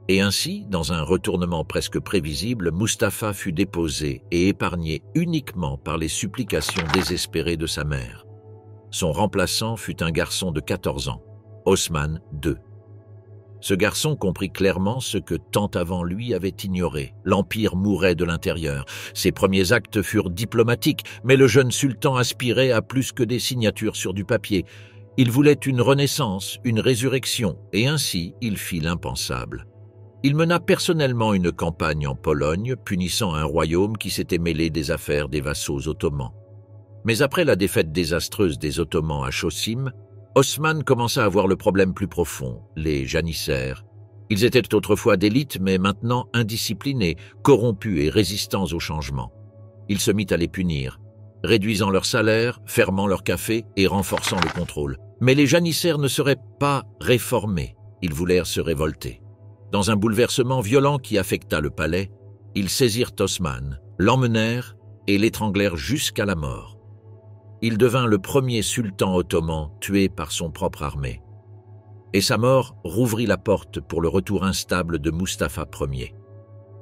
Et ainsi, dans un retournement presque prévisible, Mustapha fut déposé et épargné uniquement par les supplications désespérées de sa mère. Son remplaçant fut un garçon de 14 ans, Osman II. Ce garçon comprit clairement ce que tant avant lui avait ignoré. L'Empire mourait de l'intérieur. Ses premiers actes furent diplomatiques, mais le jeune sultan aspirait à plus que des signatures sur du papier. Il voulait une renaissance, une résurrection, et ainsi il fit l'impensable. Il mena personnellement une campagne en Pologne, punissant un royaume qui s'était mêlé des affaires des vassaux ottomans. Mais après la défaite désastreuse des Ottomans à Chossim, Osman commença à voir le problème plus profond, les janissaires. Ils étaient autrefois d'élite, mais maintenant indisciplinés, corrompus et résistants au changement. Il se mit à les punir, réduisant leurs salaires, fermant leurs cafés et renforçant le contrôle. Mais les janissaires ne seraient pas réformés, ils voulèrent se révolter. Dans un bouleversement violent qui affecta le palais, ils saisirent Osman, l'emmenèrent et l'étranglèrent jusqu'à la mort. Il devint le premier sultan ottoman tué par son propre armée. Et sa mort rouvrit la porte pour le retour instable de Mustapha Ier.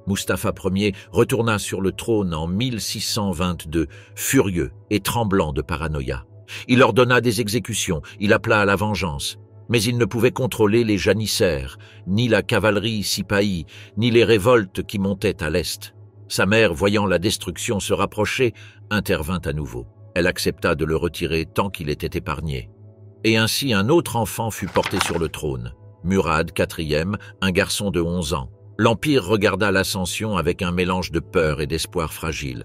Mustapha Ier retourna sur le trône en 1622, furieux et tremblant de paranoïa. Il ordonna des exécutions, il appela à la vengeance. Mais il ne pouvait contrôler les janissaires, ni la cavalerie sipahi, ni les révoltes qui montaient à l'est. Sa mère, voyant la destruction se rapprocher, intervint à nouveau. Elle accepta de le retirer tant qu'il était épargné. Et ainsi un autre enfant fut porté sur le trône, Murad IV, un garçon de 11 ans. L'Empire regarda l'ascension avec un mélange de peur et d'espoir fragile.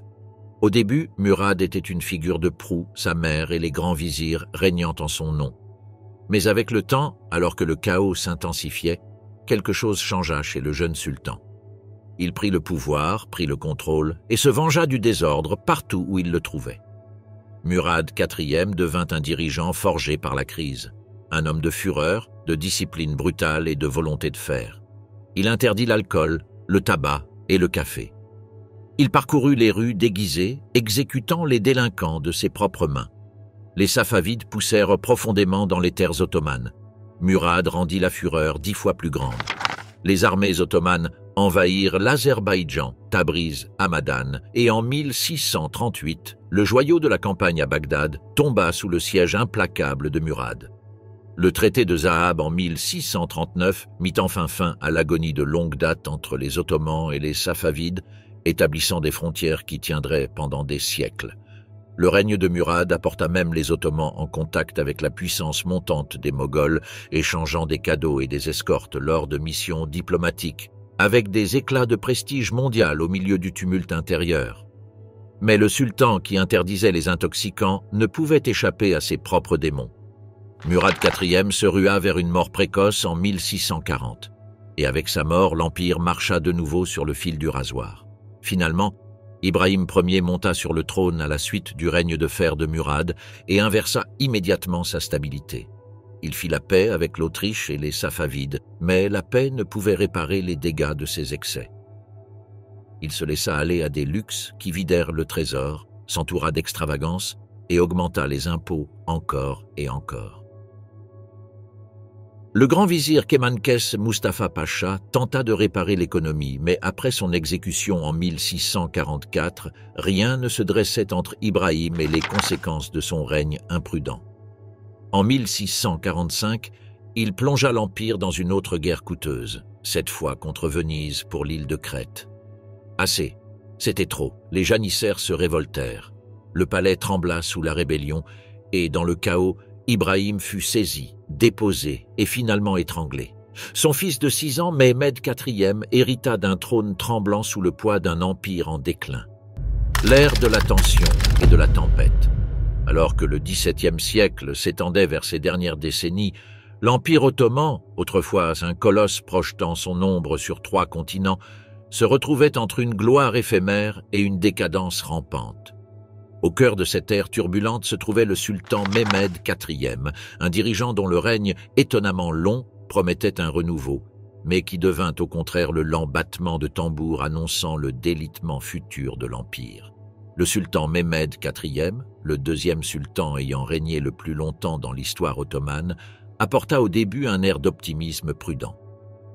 Au début, Murad était une figure de proue, sa mère et les grands vizirs régnant en son nom. Mais avec le temps, alors que le chaos s'intensifiait, quelque chose changea chez le jeune sultan. Il prit le pouvoir, prit le contrôle et se vengea du désordre partout où il le trouvait. Murad IV devint un dirigeant forgé par la crise, un homme de fureur, de discipline brutale et de volonté de fer. Il interdit l'alcool, le tabac et le café. Il parcourut les rues déguisées, exécutant les délinquants de ses propres mains. Les Safavides poussèrent profondément dans les terres ottomanes. Murad rendit la fureur 10 fois plus grande. Les armées ottomanes envahirent l'Azerbaïdjan, Tabriz, Hamadan, et en 1638, le joyau de la campagne à Bagdad tomba sous le siège implacable de Murad. Le traité de Zahab en 1639 mit enfin fin à l'agonie de longue date entre les Ottomans et les Safavides, établissant des frontières qui tiendraient pendant des siècles. Le règne de Murad apporta même les Ottomans en contact avec la puissance montante des Moghols, échangeant des cadeaux et des escortes lors de missions diplomatiques, avec des éclats de prestige mondial au milieu du tumulte intérieur. Mais le sultan qui interdisait les intoxicants ne pouvait échapper à ses propres démons. Murad IV se rua vers une mort précoce en 1640, et avec sa mort, l'Empire marcha de nouveau sur le fil du rasoir. Finalement, Ibrahim Ier monta sur le trône à la suite du règne de fer de Murad et inversa immédiatement sa stabilité. Il fit la paix avec l'Autriche et les Safavides, mais la paix ne pouvait réparer les dégâts de ses excès. Il se laissa aller à des luxes qui vidèrent le trésor, s'entoura d'extravagances et augmenta les impôts encore et encore. Le grand vizir Kemenkes Mustafa Pacha tenta de réparer l'économie, mais après son exécution en 1644, rien ne se dressait entre Ibrahim et les conséquences de son règne imprudent. En 1645, il plongea l'Empire dans une autre guerre coûteuse, cette fois contre Venise pour l'île de Crète. Assez, c'était trop, les janissaires se révoltèrent. Le palais trembla sous la rébellion et, dans le chaos, Ibrahim fut saisi, déposé et finalement étranglé. Son fils de 6 ans, Mehmed IV, hérita d'un trône tremblant sous le poids d'un empire en déclin. L'ère de la tension et de la tempête. Alors que le XVIIe siècle s'étendait vers ses dernières décennies, l'Empire ottoman, autrefois un colosse projetant son ombre sur 3 continents, se retrouvait entre une gloire éphémère et une décadence rampante. Au cœur de cette ère turbulente se trouvait le sultan Mehmed IV, un dirigeant dont le règne, étonnamment long, promettait un renouveau, mais qui devint au contraire le lent battement de tambour annonçant le délitement futur de l'Empire. Le sultan Mehmed IV, le 2e sultan ayant régné le plus longtemps dans l'histoire ottomane, apporta au début un air d'optimisme prudent.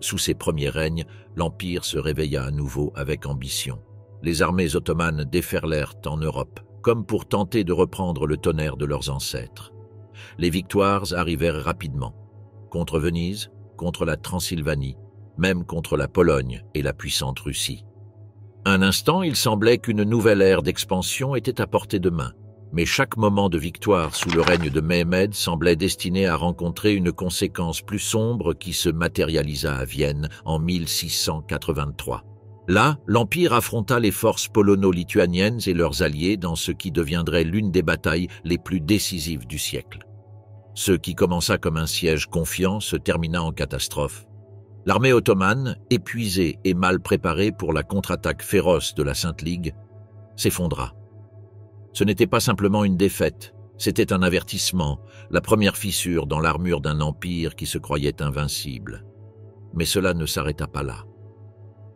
Sous ses premiers règnes, l'Empire se réveilla à nouveau avec ambition. Les armées ottomanes déferlèrent en Europe, comme pour tenter de reprendre le tonnerre de leurs ancêtres. Les victoires arrivèrent rapidement, contre Venise, contre la Transylvanie, même contre la Pologne et la puissante Russie. Un instant, il semblait qu'une nouvelle ère d'expansion était à portée de main, mais chaque moment de victoire sous le règne de Mehmed semblait destiné à rencontrer une conséquence plus sombre qui se matérialisa à Vienne en 1683. Là, l'Empire affronta les forces polono-lituaniennes et leurs alliés dans ce qui deviendrait l'une des batailles les plus décisives du siècle. Ce qui commença comme un siège confiant se termina en catastrophe. L'armée ottomane, épuisée et mal préparée pour la contre-attaque féroce de la Sainte Ligue, s'effondra. Ce n'était pas simplement une défaite, c'était un avertissement, la première fissure dans l'armure d'un empire qui se croyait invincible. Mais cela ne s'arrêta pas là.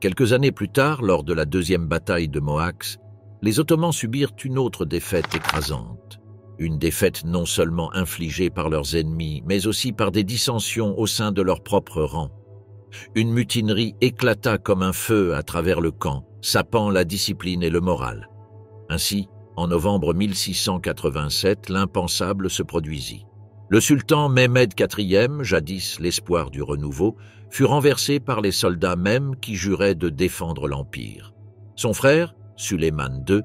Quelques années plus tard, lors de la 2e bataille de Mohacs, les Ottomans subirent une autre défaite écrasante. Une défaite non seulement infligée par leurs ennemis, mais aussi par des dissensions au sein de leurs propres rangs. Une mutinerie éclata comme un feu à travers le camp, sapant la discipline et le moral. Ainsi, en novembre 1687, l'impensable se produisit. Le sultan Mehmed IV, jadis l'espoir du renouveau, fut renversé par les soldats mêmes qui juraient de défendre l'Empire. Son frère, Suleiman II,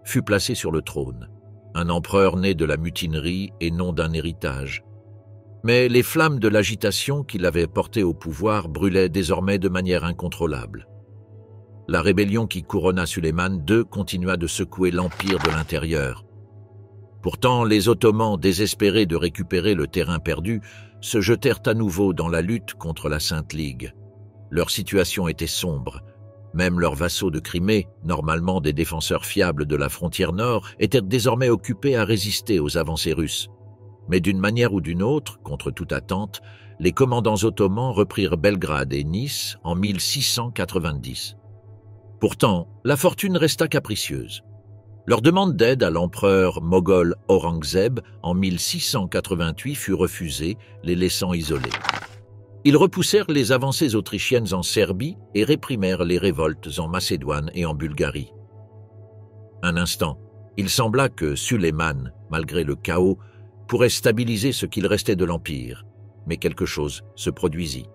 fut placé sur le trône, un empereur né de la mutinerie et non d'un héritage. Mais les flammes de l'agitation qui l'avait porté au pouvoir brûlaient désormais de manière incontrôlable. La rébellion qui couronna Suleiman II continua de secouer l'Empire de l'intérieur. Pourtant, les Ottomans, désespérés de récupérer le terrain perdu, se jetèrent à nouveau dans la lutte contre la Sainte Ligue. Leur situation était sombre. Même leurs vassaux de Crimée, normalement des défenseurs fiables de la frontière nord, étaient désormais occupés à résister aux avancées russes. Mais d'une manière ou d'une autre, contre toute attente, les commandants ottomans reprirent Belgrade et Nice en 1690. Pourtant, la fortune resta capricieuse. Leur demande d'aide à l'empereur moghol Aurangzeb en 1688 fut refusée, les laissant isolés. Ils repoussèrent les avancées autrichiennes en Serbie et réprimèrent les révoltes en Macédoine et en Bulgarie. Un instant, il sembla que Suleiman, malgré le chaos, pourrait stabiliser ce qu'il restait de l'Empire, mais quelque chose se produisit.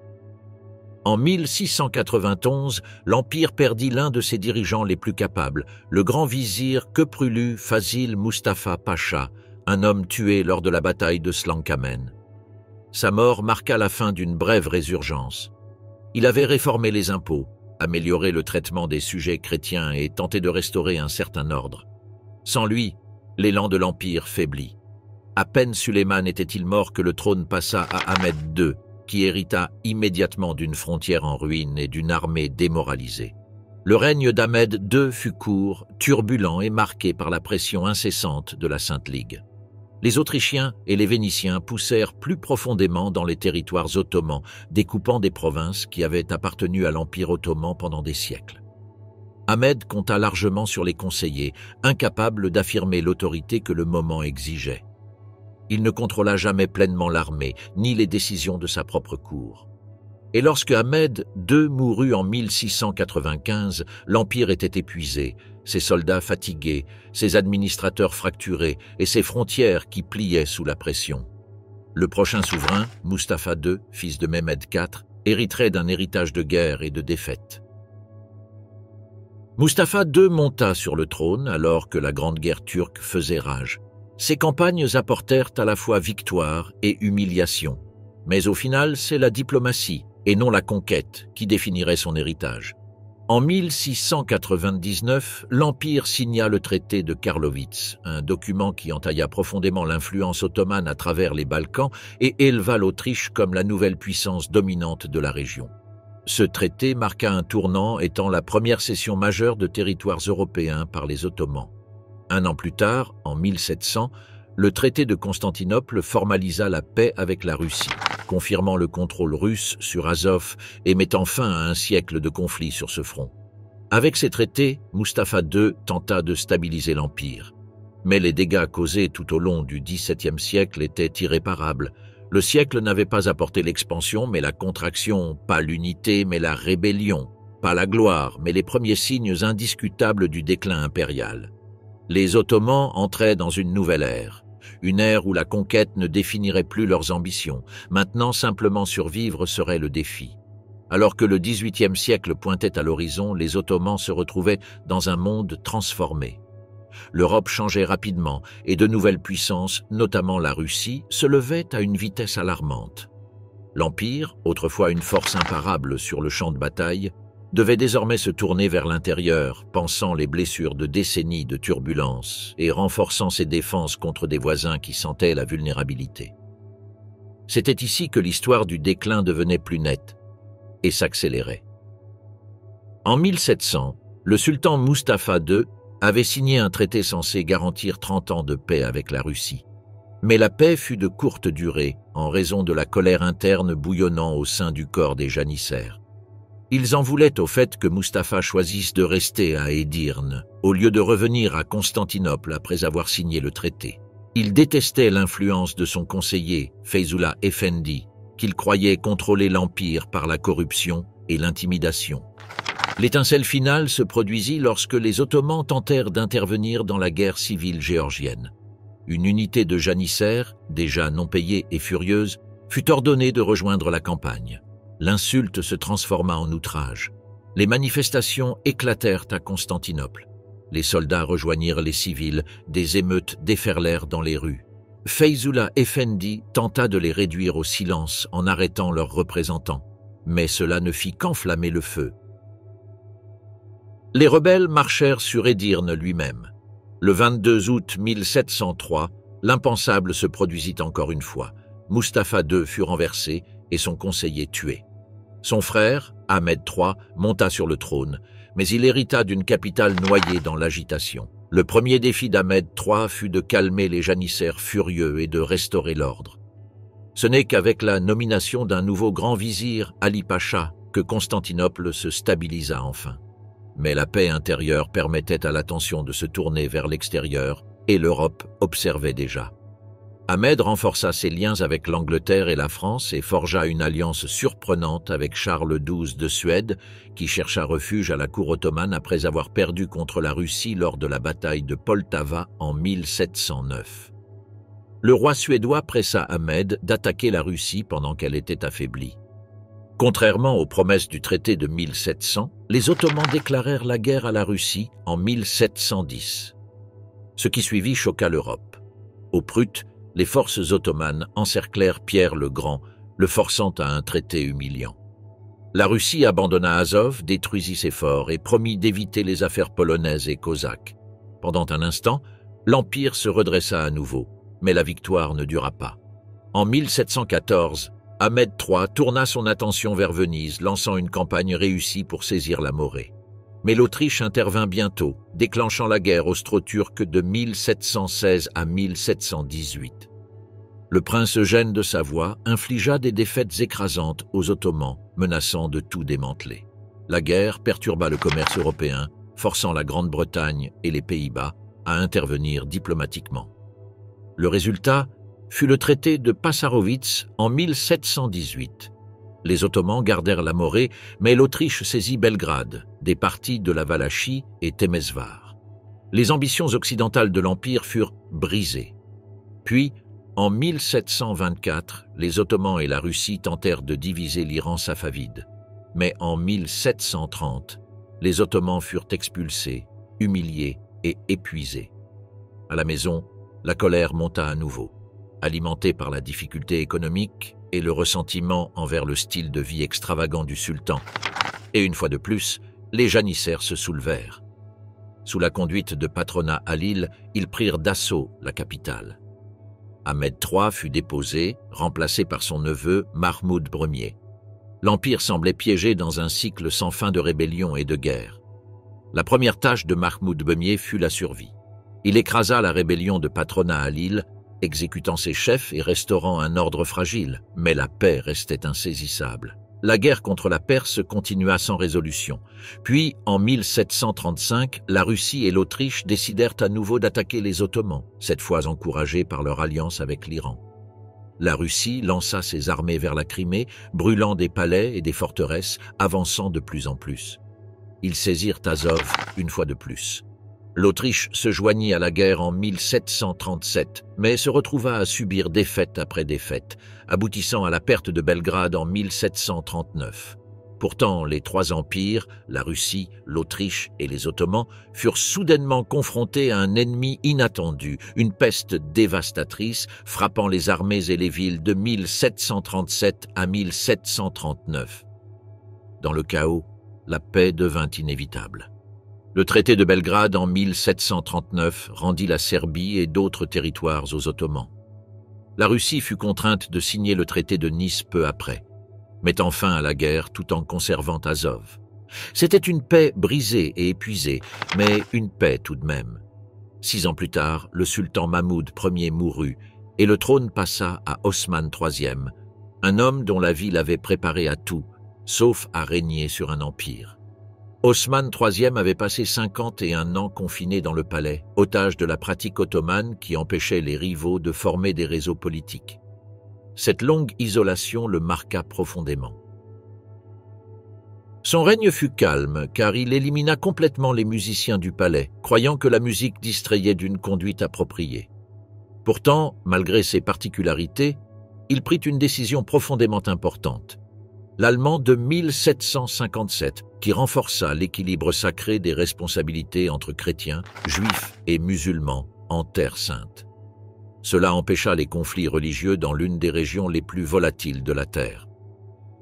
En 1691, l'Empire perdit l'un de ses dirigeants les plus capables, le grand vizir Köprülü Fazil Mustafa Pacha, un homme tué lors de la bataille de Slankamen. Sa mort marqua la fin d'une brève résurgence. Il avait réformé les impôts, amélioré le traitement des sujets chrétiens et tenté de restaurer un certain ordre. Sans lui, l'élan de l'Empire faiblit. À peine Suleiman était-il mort que le trône passa à Ahmed II, qui hérita immédiatement d'une frontière en ruine et d'une armée démoralisée. Le règne d'Ahmed II fut court, turbulent et marqué par la pression incessante de la Sainte Ligue. Les Autrichiens et les Vénitiens poussèrent plus profondément dans les territoires ottomans, découpant des provinces qui avaient appartenu à l'Empire ottoman pendant des siècles. Ahmed compta largement sur les conseillers, incapables d'affirmer l'autorité que le moment exigeait. Il ne contrôla jamais pleinement l'armée, ni les décisions de sa propre cour. Et lorsque Ahmed II mourut en 1695, l'Empire était épuisé, ses soldats fatigués, ses administrateurs fracturés et ses frontières qui pliaient sous la pression. Le prochain souverain, Mustapha II, fils de Mehmed IV, hériterait d'un héritage de guerre et de défaites. Mustapha II monta sur le trône alors que la Grande Guerre turque faisait rage. Ses campagnes apportèrent à la fois victoire et humiliation. Mais au final, c'est la diplomatie, et non la conquête, qui définirait son héritage. En 1699, l'Empire signa le traité de Karlowitz, un document qui entailla profondément l'influence ottomane à travers les Balkans et éleva l'Autriche comme la nouvelle puissance dominante de la région. Ce traité marqua un tournant étant la première cession majeure de territoires européens par les Ottomans. Un an plus tard, en 1700, le traité de Constantinople formalisa la paix avec la Russie, confirmant le contrôle russe sur Azov et mettant fin à un siècle de conflits sur ce front. Avec ces traités, Mustapha II tenta de stabiliser l'Empire. Mais les dégâts causés tout au long du XVIIe siècle étaient irréparables. Le siècle n'avait pas apporté l'expansion, mais la contraction, pas l'unité, mais la rébellion, pas la gloire, mais les premiers signes indiscutables du déclin impérial. Les Ottomans entraient dans une nouvelle ère. Une ère où la conquête ne définirait plus leurs ambitions. Maintenant, simplement survivre serait le défi. Alors que le XVIIIe siècle pointait à l'horizon, les Ottomans se retrouvaient dans un monde transformé. L'Europe changeait rapidement et de nouvelles puissances, notamment la Russie, se levaient à une vitesse alarmante. L'Empire, autrefois une force imparable sur le champ de bataille, devait désormais se tourner vers l'intérieur, pansant les blessures de décennies de turbulences et renforçant ses défenses contre des voisins qui sentaient la vulnérabilité. C'était ici que l'histoire du déclin devenait plus nette et s'accélérait. En 1700, le sultan Mustapha II avait signé un traité censé garantir 30 ans de paix avec la Russie. Mais la paix fut de courte durée en raison de la colère interne bouillonnant au sein du corps des janissaires. Ils en voulaient au fait que Mustapha choisisse de rester à Edirne, au lieu de revenir à Constantinople après avoir signé le traité. Ils détestaient l'influence de son conseiller, Feyzullah Efendi, qu'il croyait contrôler l'Empire par la corruption et l'intimidation. L'étincelle finale se produisit lorsque les Ottomans tentèrent d'intervenir dans la guerre civile géorgienne. Une unité de janissaires, déjà non payée et furieuse, fut ordonnée de rejoindre la campagne. L'insulte se transforma en outrage. Les manifestations éclatèrent à Constantinople. Les soldats rejoignirent les civils, des émeutes déferlèrent dans les rues. Feyzullah Efendi tenta de les réduire au silence en arrêtant leurs représentants, mais cela ne fit qu'enflammer le feu. Les rebelles marchèrent sur Edirne lui-même. Le 22 août 1703, l'impensable se produisit encore une fois. Mustapha II fut renversé et son conseiller tué. Son frère, Ahmed III, monta sur le trône, mais il hérita d'une capitale noyée dans l'agitation. Le premier défi d'Ahmed III fut de calmer les janissaires furieux et de restaurer l'ordre. Ce n'est qu'avec la nomination d'un nouveau grand vizir, Ali Pacha, que Constantinople se stabilisa enfin. Mais la paix intérieure permettait à l'attention de se tourner vers l'extérieur et l'Europe observait déjà. Ahmed renforça ses liens avec l'Angleterre et la France et forgea une alliance surprenante avec Charles XII de Suède, qui chercha refuge à la cour ottomane après avoir perdu contre la Russie lors de la bataille de Poltava en 1709. Le roi suédois pressa Ahmed d'attaquer la Russie pendant qu'elle était affaiblie. Contrairement aux promesses du traité de 1700, les Ottomans déclarèrent la guerre à la Russie en 1710. Ce qui suivit choqua l'Europe. Au Prut, les forces ottomanes encerclèrent Pierre le Grand, le forçant à un traité humiliant. La Russie abandonna Azov, détruisit ses forts et promit d'éviter les affaires polonaises et cosaques. Pendant un instant, l'Empire se redressa à nouveau, mais la victoire ne dura pas. En 1714, Ahmed III tourna son attention vers Venise, lançant une campagne réussie pour saisir la Morée. Mais l'Autriche intervint bientôt, déclenchant la guerre austro-turque de 1716 à 1718. Le prince Eugène de Savoie infligea des défaites écrasantes aux Ottomans, menaçant de tout démanteler. La guerre perturba le commerce européen, forçant la Grande-Bretagne et les Pays-Bas à intervenir diplomatiquement. Le résultat fut le traité de Passarowitz en 1718. Les Ottomans gardèrent la Morée, mais l'Autriche saisit Belgrade, des parties de la Valachie et Temesvar. Les ambitions occidentales de l'Empire furent brisées. Puis, en 1724, les Ottomans et la Russie tentèrent de diviser l'Iran safavide. Mais en 1730, les Ottomans furent expulsés, humiliés et épuisés. À la maison, la colère monta à nouveau, alimentée par la difficulté économique et le ressentiment envers le style de vie extravagant du sultan. Et une fois de plus, les janissaires se soulevèrent. Sous la conduite de Patronat Halil, ils prirent d'assaut la capitale. Ahmed III fut déposé, remplacé par son neveu Mahmoud Ier. L'Empire semblait piégé dans un cycle sans fin de rébellions et de guerres. La première tâche de Mahmoud Ier fut la survie. Il écrasa la rébellion de Patronat Halil, exécutant ses chefs et restaurant un ordre fragile, mais la paix restait insaisissable. La guerre contre la Perse continua sans résolution. Puis, en 1735, la Russie et l'Autriche décidèrent à nouveau d'attaquer les Ottomans, cette fois encouragés par leur alliance avec l'Iran. La Russie lança ses armées vers la Crimée, brûlant des palais et des forteresses, avançant de plus en plus. Ils saisirent Azov une fois de plus. L'Autriche se joignit à la guerre en 1737, mais se retrouva à subir défaite après défaite, aboutissant à la perte de Belgrade en 1739. Pourtant, les trois empires, la Russie, l'Autriche et les Ottomans, furent soudainement confrontés à un ennemi inattendu, une peste dévastatrice frappant les armées et les villes de 1737 à 1739. Dans le chaos, la paix devint inévitable. Le traité de Belgrade en 1739 rendit la Serbie et d'autres territoires aux Ottomans. La Russie fut contrainte de signer le traité de Nice peu après, mettant fin à la guerre tout en conservant Azov. C'était une paix brisée et épuisée, mais une paix tout de même. 6 ans plus tard, le sultan Mahmoud Ier mourut et le trône passa à Osman III, un homme dont la vie l'avait préparé à tout, sauf à régner sur un empire. Osman III avait passé 51 ans confiné dans le palais, otage de la pratique ottomane qui empêchait les rivaux de former des réseaux politiques. Cette longue isolation le marqua profondément. Son règne fut calme car il élimina complètement les musiciens du palais, croyant que la musique distrayait d'une conduite appropriée. Pourtant, malgré ses particularités, il prit une décision profondément importante. L'Allemand de 1757, qui renforça l'équilibre sacré des responsabilités entre chrétiens, juifs et musulmans en Terre sainte. Cela empêcha les conflits religieux dans l'une des régions les plus volatiles de la Terre.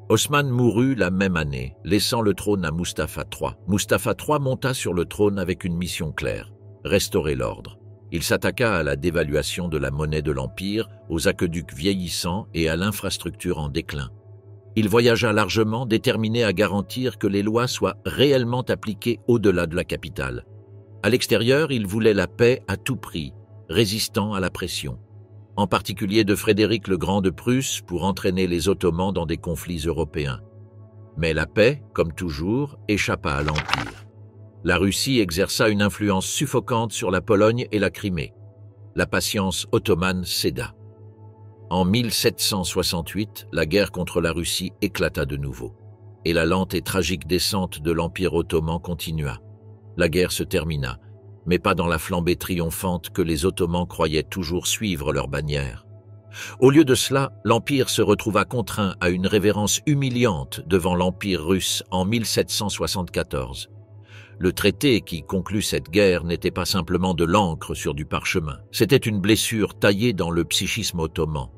Osman mourut la même année, laissant le trône à Mustapha III. Mustapha III monta sur le trône avec une mission claire, restaurer l'ordre. Il s'attaqua à la dévaluation de la monnaie de l'Empire, aux aqueducs vieillissants et à l'infrastructure en déclin. Il voyagea largement, déterminé à garantir que les lois soient réellement appliquées au-delà de la capitale. À l'extérieur, il voulait la paix à tout prix, résistant à la pression, en particulier de Frédéric le Grand de Prusse pour entraîner les Ottomans dans des conflits européens. Mais la paix, comme toujours, échappa à l'Empire. La Russie exerça une influence suffocante sur la Pologne et la Crimée. La patience ottomane céda. En 1768, la guerre contre la Russie éclata de nouveau, et la lente et tragique descente de l'Empire ottoman continua. La guerre se termina, mais pas dans la flambée triomphante que les Ottomans croyaient toujours suivre leur bannière. Au lieu de cela, l'Empire se retrouva contraint à une révérence humiliante devant l'Empire russe en 1774. Le traité qui conclut cette guerre n'était pas simplement de l'encre sur du parchemin, c'était une blessure taillée dans le psychisme ottoman.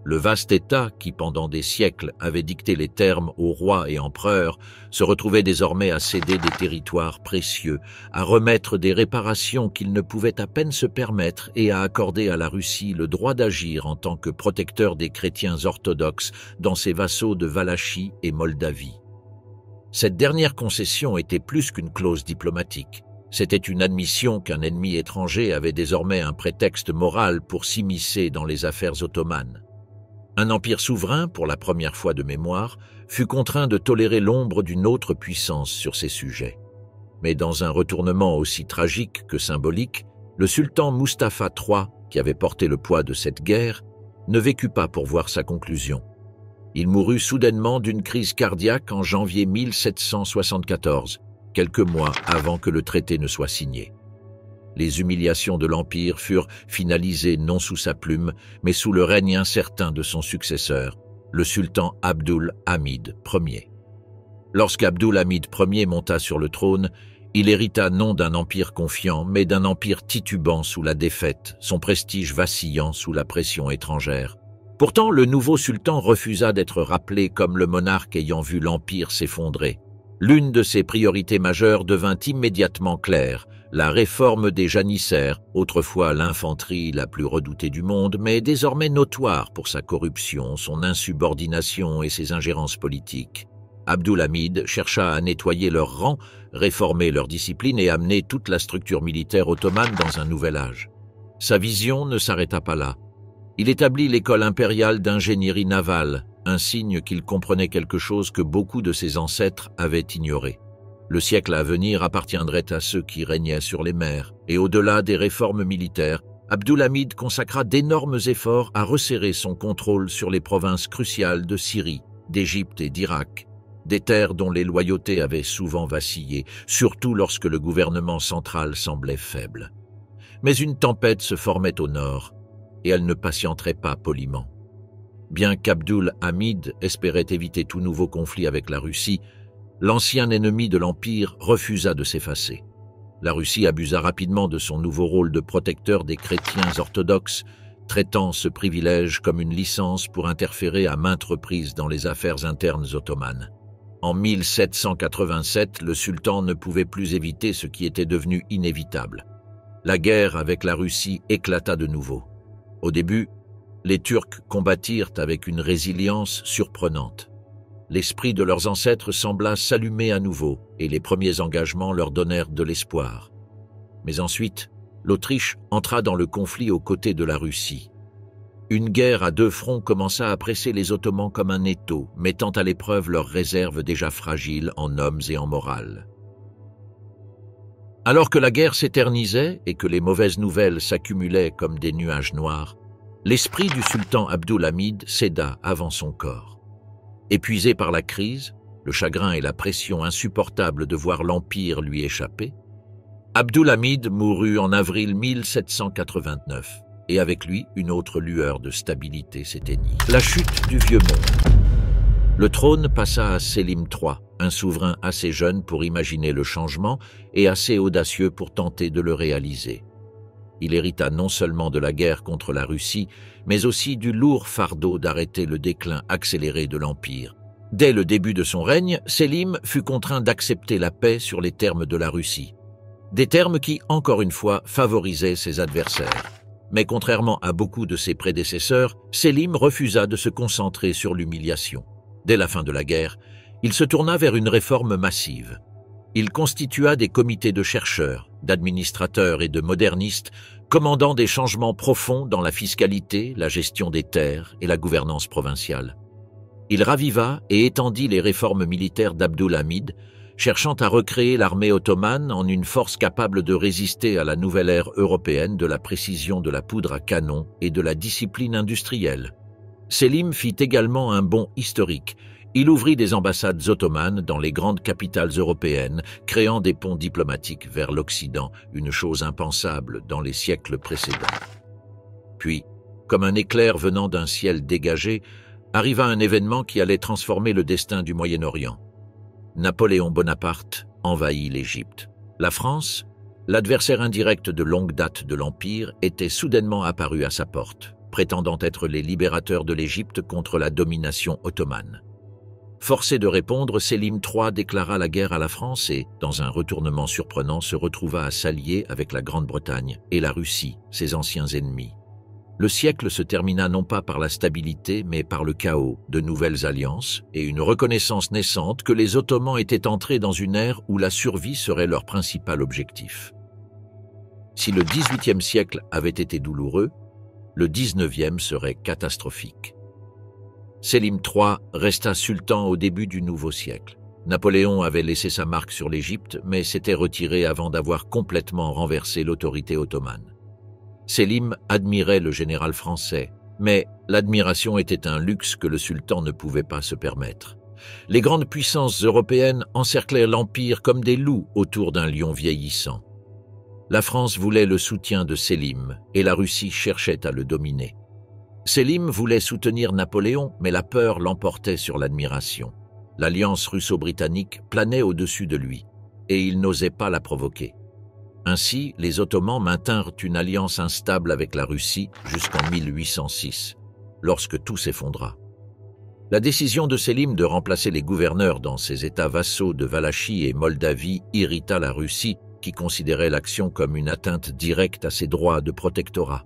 Le vaste État, qui pendant des siècles avait dicté les termes aux rois et empereurs, se retrouvait désormais à céder des territoires précieux, à remettre des réparations qu'il ne pouvait à peine se permettre et à accorder à la Russie le droit d'agir en tant que protecteur des chrétiens orthodoxes dans ses vassaux de Valachie et Moldavie. Cette dernière concession était plus qu'une clause diplomatique. C'était une admission qu'un ennemi étranger avait désormais un prétexte moral pour s'immiscer dans les affaires ottomanes. Un empire souverain, pour la première fois de mémoire, fut contraint de tolérer l'ombre d'une autre puissance sur ses sujets. Mais dans un retournement aussi tragique que symbolique, le sultan Mustapha III, qui avait porté le poids de cette guerre, ne vécut pas pour voir sa conclusion. Il mourut soudainement d'une crise cardiaque en janvier 1774, quelques mois avant que le traité ne soit signé. Les humiliations de l'Empire furent finalisées non sous sa plume, mais sous le règne incertain de son successeur, le sultan Abdul Hamid Ier. Lorsqu'Abdul Hamid Ier monta sur le trône, il hérita non d'un empire confiant, mais d'un empire titubant sous la défaite, son prestige vacillant sous la pression étrangère. Pourtant, le nouveau sultan refusa d'être rappelé comme le monarque ayant vu l'empire s'effondrer. L'une de ses priorités majeures devint immédiatement claire, la réforme des janissaires, autrefois l'infanterie la plus redoutée du monde, mais désormais notoire pour sa corruption, son insubordination et ses ingérences politiques. Abdul Hamid chercha à nettoyer leurs rangs, réformer leur discipline et amener toute la structure militaire ottomane dans un nouvel âge. Sa vision ne s'arrêta pas là. Il établit l'école impériale d'ingénierie navale, un signe qu'il comprenait quelque chose que beaucoup de ses ancêtres avaient ignoré. Le siècle à venir appartiendrait à ceux qui régnaient sur les mers, et au-delà des réformes militaires, Abdul Hamid consacra d'énormes efforts à resserrer son contrôle sur les provinces cruciales de Syrie, d'Égypte et d'Irak, des terres dont les loyautés avaient souvent vacillé, surtout lorsque le gouvernement central semblait faible. Mais une tempête se formait au nord, et elle ne patienterait pas poliment. Bien qu'Abdul Hamid espérait éviter tout nouveau conflit avec la Russie, l'ancien ennemi de l'Empire refusa de s'effacer. La Russie abusa rapidement de son nouveau rôle de protecteur des chrétiens orthodoxes, traitant ce privilège comme une licence pour interférer à maintes reprises dans les affaires internes ottomanes. En 1787, le sultan ne pouvait plus éviter ce qui était devenu inévitable. La guerre avec la Russie éclata de nouveau. Au début, les Turcs combattirent avec une résilience surprenante. L'esprit de leurs ancêtres sembla s'allumer à nouveau et les premiers engagements leur donnèrent de l'espoir. Mais ensuite, l'Autriche entra dans le conflit aux côtés de la Russie. Une guerre à deux fronts commença à presser les Ottomans comme un étau, mettant à l'épreuve leurs réserves déjà fragiles en hommes et en morale. Alors que la guerre s'éternisait et que les mauvaises nouvelles s'accumulaient comme des nuages noirs, l'esprit du sultan Abdul Hamid céda avant son corps. Épuisé par la crise, le chagrin et la pression insupportable de voir l'Empire lui échapper, Abdul Hamid mourut en avril 1789, et avec lui, une autre lueur de stabilité s'éteignit. La chute du vieux monde. Le trône passa à Sélim III, un souverain assez jeune pour imaginer le changement et assez audacieux pour tenter de le réaliser. Il hérita non seulement de la guerre contre la Russie, mais aussi du lourd fardeau d'arrêter le déclin accéléré de l'Empire. Dès le début de son règne, Sélim fut contraint d'accepter la paix sur les termes de la Russie. Des termes qui, encore une fois, favorisaient ses adversaires. Mais contrairement à beaucoup de ses prédécesseurs, Sélim refusa de se concentrer sur l'humiliation. Dès la fin de la guerre, il se tourna vers une réforme massive. Il constitua des comités de chercheurs, d'administrateurs et de modernistes, commandant des changements profonds dans la fiscalité, la gestion des terres et la gouvernance provinciale. Il raviva et étendit les réformes militaires d'Abdul Hamid, cherchant à recréer l'armée ottomane en une force capable de résister à la nouvelle ère européenne de la précision de la poudre à canon et de la discipline industrielle. Sélim fit également un bond historique. Il ouvrit des ambassades ottomanes dans les grandes capitales européennes, créant des ponts diplomatiques vers l'Occident, une chose impensable dans les siècles précédents. Puis, comme un éclair venant d'un ciel dégagé, arriva un événement qui allait transformer le destin du Moyen-Orient. Napoléon Bonaparte envahit l'Égypte. La France, l'adversaire indirect de longue date de l'Empire, était soudainement apparu à sa porte, prétendant être les libérateurs de l'Égypte contre la domination ottomane. Forcé de répondre, Sélim III déclara la guerre à la France et, dans un retournement surprenant, se retrouva à s'allier avec la Grande-Bretagne et la Russie, ses anciens ennemis. Le siècle se termina non pas par la stabilité, mais par le chaos, de nouvelles alliances et une reconnaissance naissante que les Ottomans étaient entrés dans une ère où la survie serait leur principal objectif. Si le XVIIIe siècle avait été douloureux, le XIXe serait catastrophique. Sélim III resta sultan au début du nouveau siècle. Napoléon avait laissé sa marque sur l'Égypte, mais s'était retiré avant d'avoir complètement renversé l'autorité ottomane. Sélim admirait le général français, mais l'admiration était un luxe que le sultan ne pouvait pas se permettre. Les grandes puissances européennes encerclèrent l'Empire comme des loups autour d'un lion vieillissant. La France voulait le soutien de Sélim et la Russie cherchait à le dominer. Sélim voulait soutenir Napoléon, mais la peur l'emportait sur l'admiration. L'alliance russo-britannique planait au-dessus de lui, et il n'osait pas la provoquer. Ainsi, les Ottomans maintinrent une alliance instable avec la Russie jusqu'en 1806, lorsque tout s'effondra. La décision de Sélim de remplacer les gouverneurs dans ses États vassaux de Valachie et Moldavie irrita la Russie, qui considérait l'action comme une atteinte directe à ses droits de protectorat.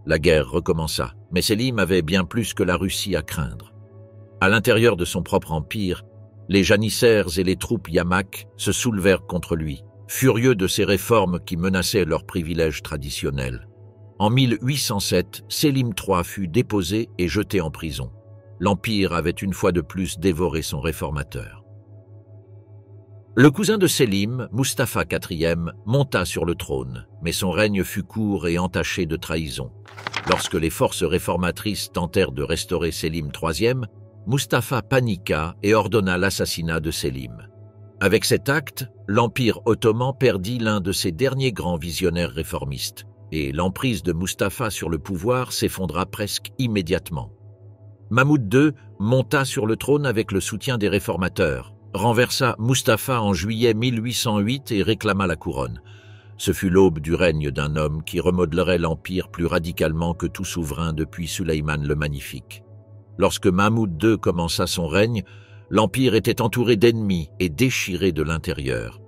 La guerre recommença, mais Sélim avait bien plus que la Russie à craindre. À l'intérieur de son propre empire, les janissaires et les troupes yamaks se soulevèrent contre lui, furieux de ces réformes qui menaçaient leurs privilèges traditionnels. En 1807, Sélim III fut déposé et jeté en prison. L'Empire avait une fois de plus dévoré son réformateur. Le cousin de Sélim, Mustapha IV, monta sur le trône, mais son règne fut court et entaché de trahison. Lorsque les forces réformatrices tentèrent de restaurer Sélim III, Mustapha paniqua et ordonna l'assassinat de Sélim. Avec cet acte, l'Empire ottoman perdit l'un de ses derniers grands visionnaires réformistes, et l'emprise de Mustapha sur le pouvoir s'effondra presque immédiatement. Mahmoud II monta sur le trône avec le soutien des réformateurs, renversa Mustapha en juillet 1808 et réclama la couronne. Ce fut l'aube du règne d'un homme qui remodelerait l'Empire plus radicalement que tout souverain depuis Sulayman le Magnifique. Lorsque Mahmoud II commença son règne, l'Empire était entouré d'ennemis et déchiré de l'intérieur.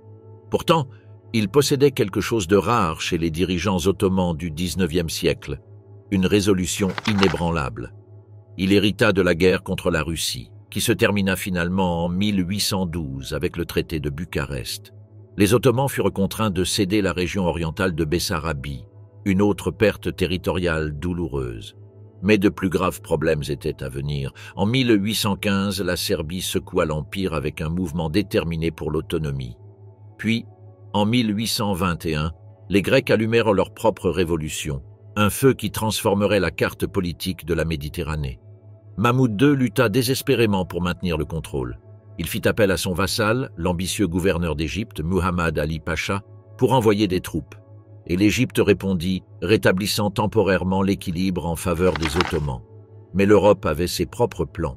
Pourtant, il possédait quelque chose de rare chez les dirigeants ottomans du XIXe siècle, une résolution inébranlable. Il hérita de la guerre contre la Russie, qui se termina finalement en 1812 avec le traité de Bucarest. Les Ottomans furent contraints de céder la région orientale de Bessarabie, une autre perte territoriale douloureuse. Mais de plus graves problèmes étaient à venir. En 1815, la Serbie secoua l'Empire avec un mouvement déterminé pour l'autonomie. Puis, en 1821, les Grecs allumèrent leur propre révolution, un feu qui transformerait la carte politique de la Méditerranée. Mahmoud II lutta désespérément pour maintenir le contrôle. Il fit appel à son vassal, l'ambitieux gouverneur d'Égypte, Muhammad Ali Pacha, pour envoyer des troupes. Et l'Égypte répondit, rétablissant temporairement l'équilibre en faveur des Ottomans. Mais l'Europe avait ses propres plans.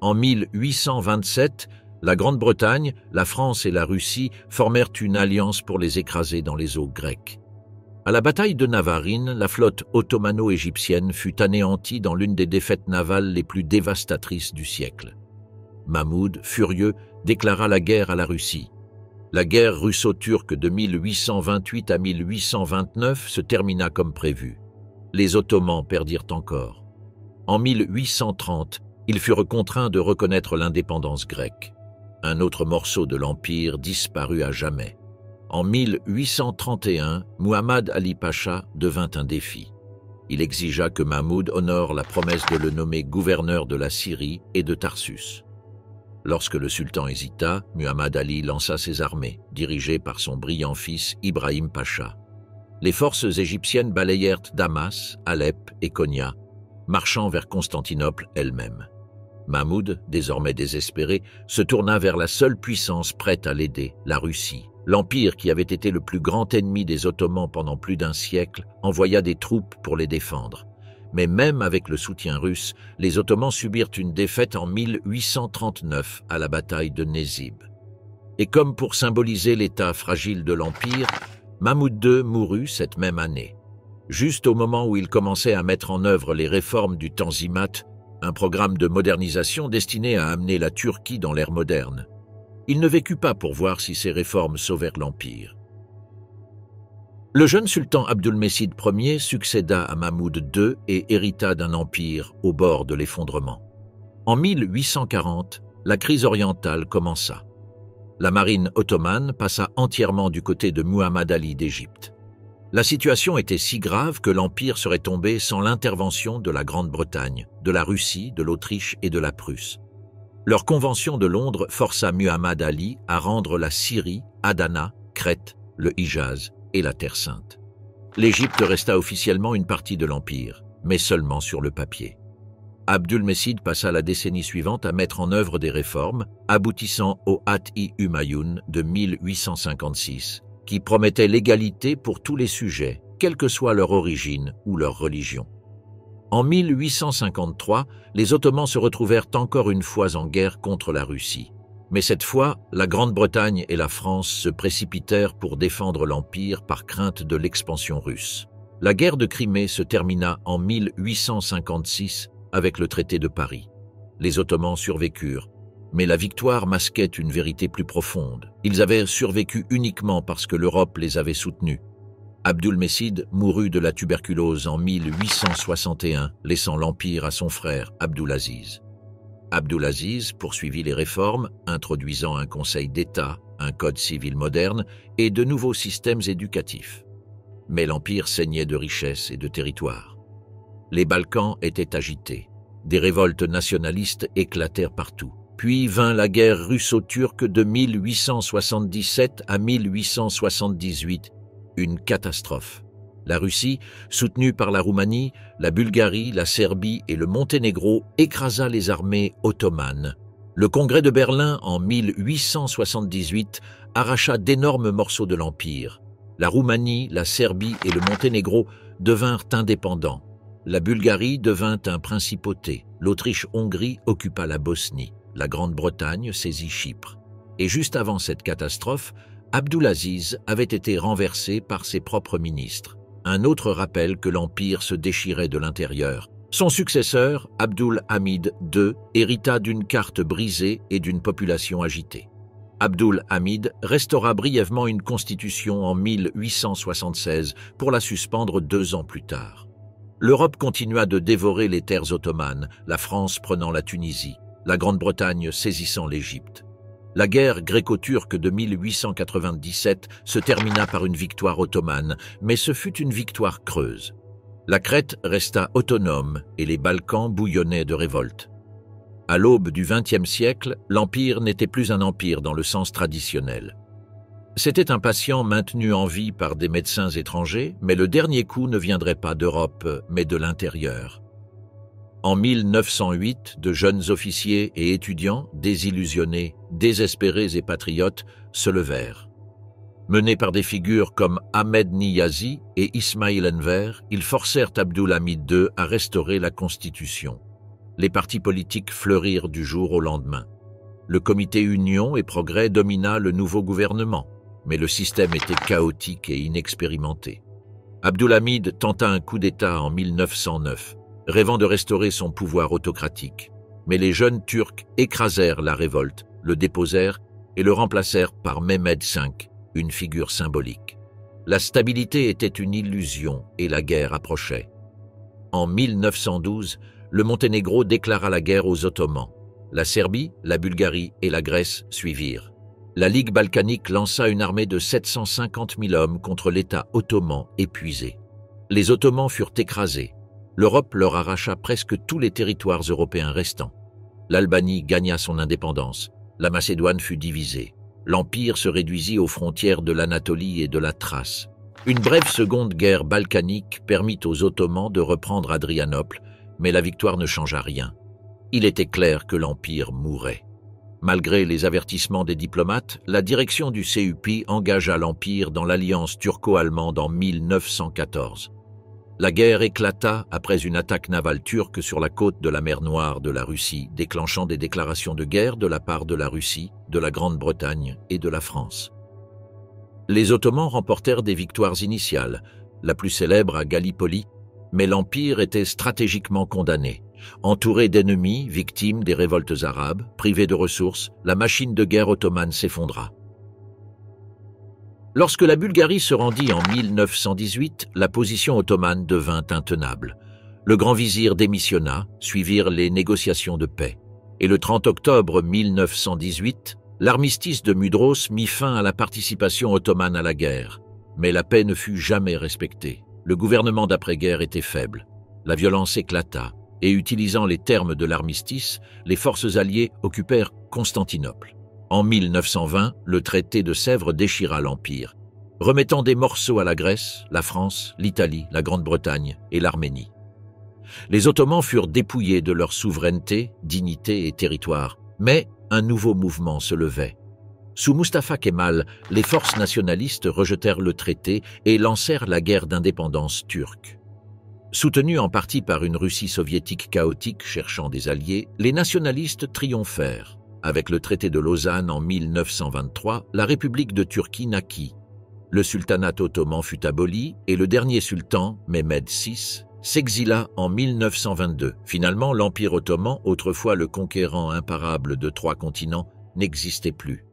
En 1827, la Grande-Bretagne, la France et la Russie formèrent une alliance pour les écraser dans les eaux grecques. À la bataille de Navarine, la flotte ottomano-égyptienne fut anéantie dans l'une des défaites navales les plus dévastatrices du siècle. Mahmoud, furieux, déclara la guerre à la Russie. La guerre russo-turque de 1828 à 1829 se termina comme prévu. Les Ottomans perdirent encore. En 1830, ils furent contraints de reconnaître l'indépendance grecque. Un autre morceau de l'Empire disparut à jamais. En 1831, Muhammad Ali Pacha devint un défi. Il exigea que Mahmoud honore la promesse de le nommer gouverneur de la Syrie et de Tarsus. Lorsque le sultan hésita, Muhammad Ali lança ses armées, dirigées par son brillant fils Ibrahim Pacha. Les forces égyptiennes balayèrent Damas, Alep et Konya, marchant vers Constantinople elle-même. Mahmoud, désormais désespéré, se tourna vers la seule puissance prête à l'aider, la Russie. L'Empire, qui avait été le plus grand ennemi des Ottomans pendant plus d'un siècle, envoya des troupes pour les défendre. Mais même avec le soutien russe, les Ottomans subirent une défaite en 1839 à la bataille de Nezib. Et comme pour symboliser l'état fragile de l'Empire, Mahmoud II mourut cette même année. Juste au moment où il commençait à mettre en œuvre les réformes du Tanzimat, un programme de modernisation destiné à amener la Turquie dans l'ère moderne. Il ne vécut pas pour voir si ces réformes sauvèrent l'Empire. Le jeune sultan Abdulmecid Ier succéda à Mahmoud II et hérita d'un empire au bord de l'effondrement. En 1840, la crise orientale commença. La marine ottomane passa entièrement du côté de Muhammad Ali d'Égypte. La situation était si grave que l'empire serait tombé sans l'intervention de la Grande-Bretagne, de la Russie, de l'Autriche et de la Prusse. Leur convention de Londres força Muhammad Ali à rendre la Syrie, Adana, Crète, le Hijaz et la Terre Sainte. L'Égypte resta officiellement une partie de l'empire, mais seulement sur le papier. Abdulmecid passa la décennie suivante à mettre en œuvre des réformes, aboutissant au At-i-Humayun de 1856, qui promettait l'égalité pour tous les sujets, quelle que soit leur origine ou leur religion. En 1853, les Ottomans se retrouvèrent encore une fois en guerre contre la Russie. Mais cette fois, la Grande-Bretagne et la France se précipitèrent pour défendre l'Empire par crainte de l'expansion russe. La guerre de Crimée se termina en 1856 avec le traité de Paris. Les Ottomans survécurent, mais la victoire masquait une vérité plus profonde. Ils avaient survécu uniquement parce que l'Europe les avait soutenus. Abdulmecid mourut de la tuberculose en 1861, laissant l'Empire à son frère Abdulaziz. Abdulaziz poursuivit les réformes, introduisant un conseil d'État, un code civil moderne et de nouveaux systèmes éducatifs. Mais l'Empire saignait de richesses et de territoires. Les Balkans étaient agités. Des révoltes nationalistes éclatèrent partout. Puis vint la guerre russo-turque de 1877 à 1878, une catastrophe. La Russie, soutenue par la Roumanie, la Bulgarie, la Serbie et le Monténégro, écrasa les armées ottomanes. Le Congrès de Berlin, en 1878, arracha d'énormes morceaux de l'Empire. La Roumanie, la Serbie et le Monténégro devinrent indépendants. La Bulgarie devint un principauté. L'Autriche-Hongrie occupa la Bosnie. La Grande-Bretagne saisit Chypre. Et juste avant cette catastrophe, Abdulaziz avait été renversé par ses propres ministres. Un autre rappel que l'Empire se déchirait de l'intérieur. Son successeur, Abdul Hamid II, hérita d'une carte brisée et d'une population agitée. Abdul Hamid restaura brièvement une constitution en 1876 pour la suspendre 2 ans plus tard. L'Europe continua de dévorer les terres ottomanes, la France prenant la Tunisie, la Grande-Bretagne saisissant l'Égypte. La guerre gréco-turque de 1897 se termina par une victoire ottomane, mais ce fut une victoire creuse. La Crète resta autonome et les Balkans bouillonnaient de révoltes. À l'aube du XXe siècle, l'Empire n'était plus un empire dans le sens traditionnel. C'était un patient maintenu en vie par des médecins étrangers, mais le dernier coup ne viendrait pas d'Europe, mais de l'intérieur. En 1908, de jeunes officiers et étudiants, désillusionnés, désespérés et patriotes, se levèrent. Menés par des figures comme Ahmed Niyazi et Ismail Enver, ils forcèrent Abdul Hamid II à restaurer la Constitution. Les partis politiques fleurirent du jour au lendemain. Le comité Union et Progrès domina le nouveau gouvernement, mais le système était chaotique et inexpérimenté. Abdul Hamid tenta un coup d'État en 1909, rêvant de restaurer son pouvoir autocratique. Mais les jeunes Turcs écrasèrent la révolte, le déposèrent et le remplacèrent par Mehmed V, une figure symbolique. La stabilité était une illusion et la guerre approchait. En 1912, le Monténégro déclara la guerre aux Ottomans. La Serbie, la Bulgarie et la Grèce suivirent. La Ligue balkanique lança une armée de 750 000 hommes contre l'État ottoman épuisé. Les Ottomans furent écrasés. L'Europe leur arracha presque tous les territoires européens restants. L'Albanie gagna son indépendance. La Macédoine fut divisée. L'Empire se réduisit aux frontières de l'Anatolie et de la Thrace. Une brève seconde guerre balkanique permit aux Ottomans de reprendre Adrianople, mais la victoire ne changea rien. Il était clair que l'Empire mourait. Malgré les avertissements des diplomates, la direction du CUP engagea l'Empire dans l'alliance turco-allemande en 1914. La guerre éclata après une attaque navale turque sur la côte de la mer Noire de la Russie, déclenchant des déclarations de guerre de la part de la Russie, de la Grande-Bretagne et de la France. Les Ottomans remportèrent des victoires initiales, la plus célèbre à Gallipoli, mais l'Empire était stratégiquement condamné. Entouré d'ennemis, victime des révoltes arabes, privé de ressources, la machine de guerre ottomane s'effondra. Lorsque la Bulgarie se rendit en 1918, la position ottomane devint intenable. Le grand vizir démissionna, suivirent les négociations de paix. Et le 30 octobre 1918, l'armistice de Mudros mit fin à la participation ottomane à la guerre. Mais la paix ne fut jamais respectée. Le gouvernement d'après-guerre était faible. La violence éclata, et utilisant les termes de l'armistice, les forces alliées occupèrent Constantinople. En 1920, le traité de Sèvres déchira l'Empire, remettant des morceaux à la Grèce, la France, l'Italie, la Grande-Bretagne et l'Arménie. Les Ottomans furent dépouillés de leur souveraineté, dignité et territoire, mais un nouveau mouvement se levait. Sous Mustafa Kemal, les forces nationalistes rejetèrent le traité et lancèrent la guerre d'indépendance turque. Soutenus en partie par une Russie soviétique chaotique cherchant des alliés, les nationalistes triomphèrent. Avec le traité de Lausanne en 1923, la République de Turquie naquit. Le sultanat ottoman fut aboli et le dernier sultan, Mehmed VI, s'exila en 1922. Finalement, l'Empire ottoman, autrefois le conquérant imparable de 3 continents, n'existait plus.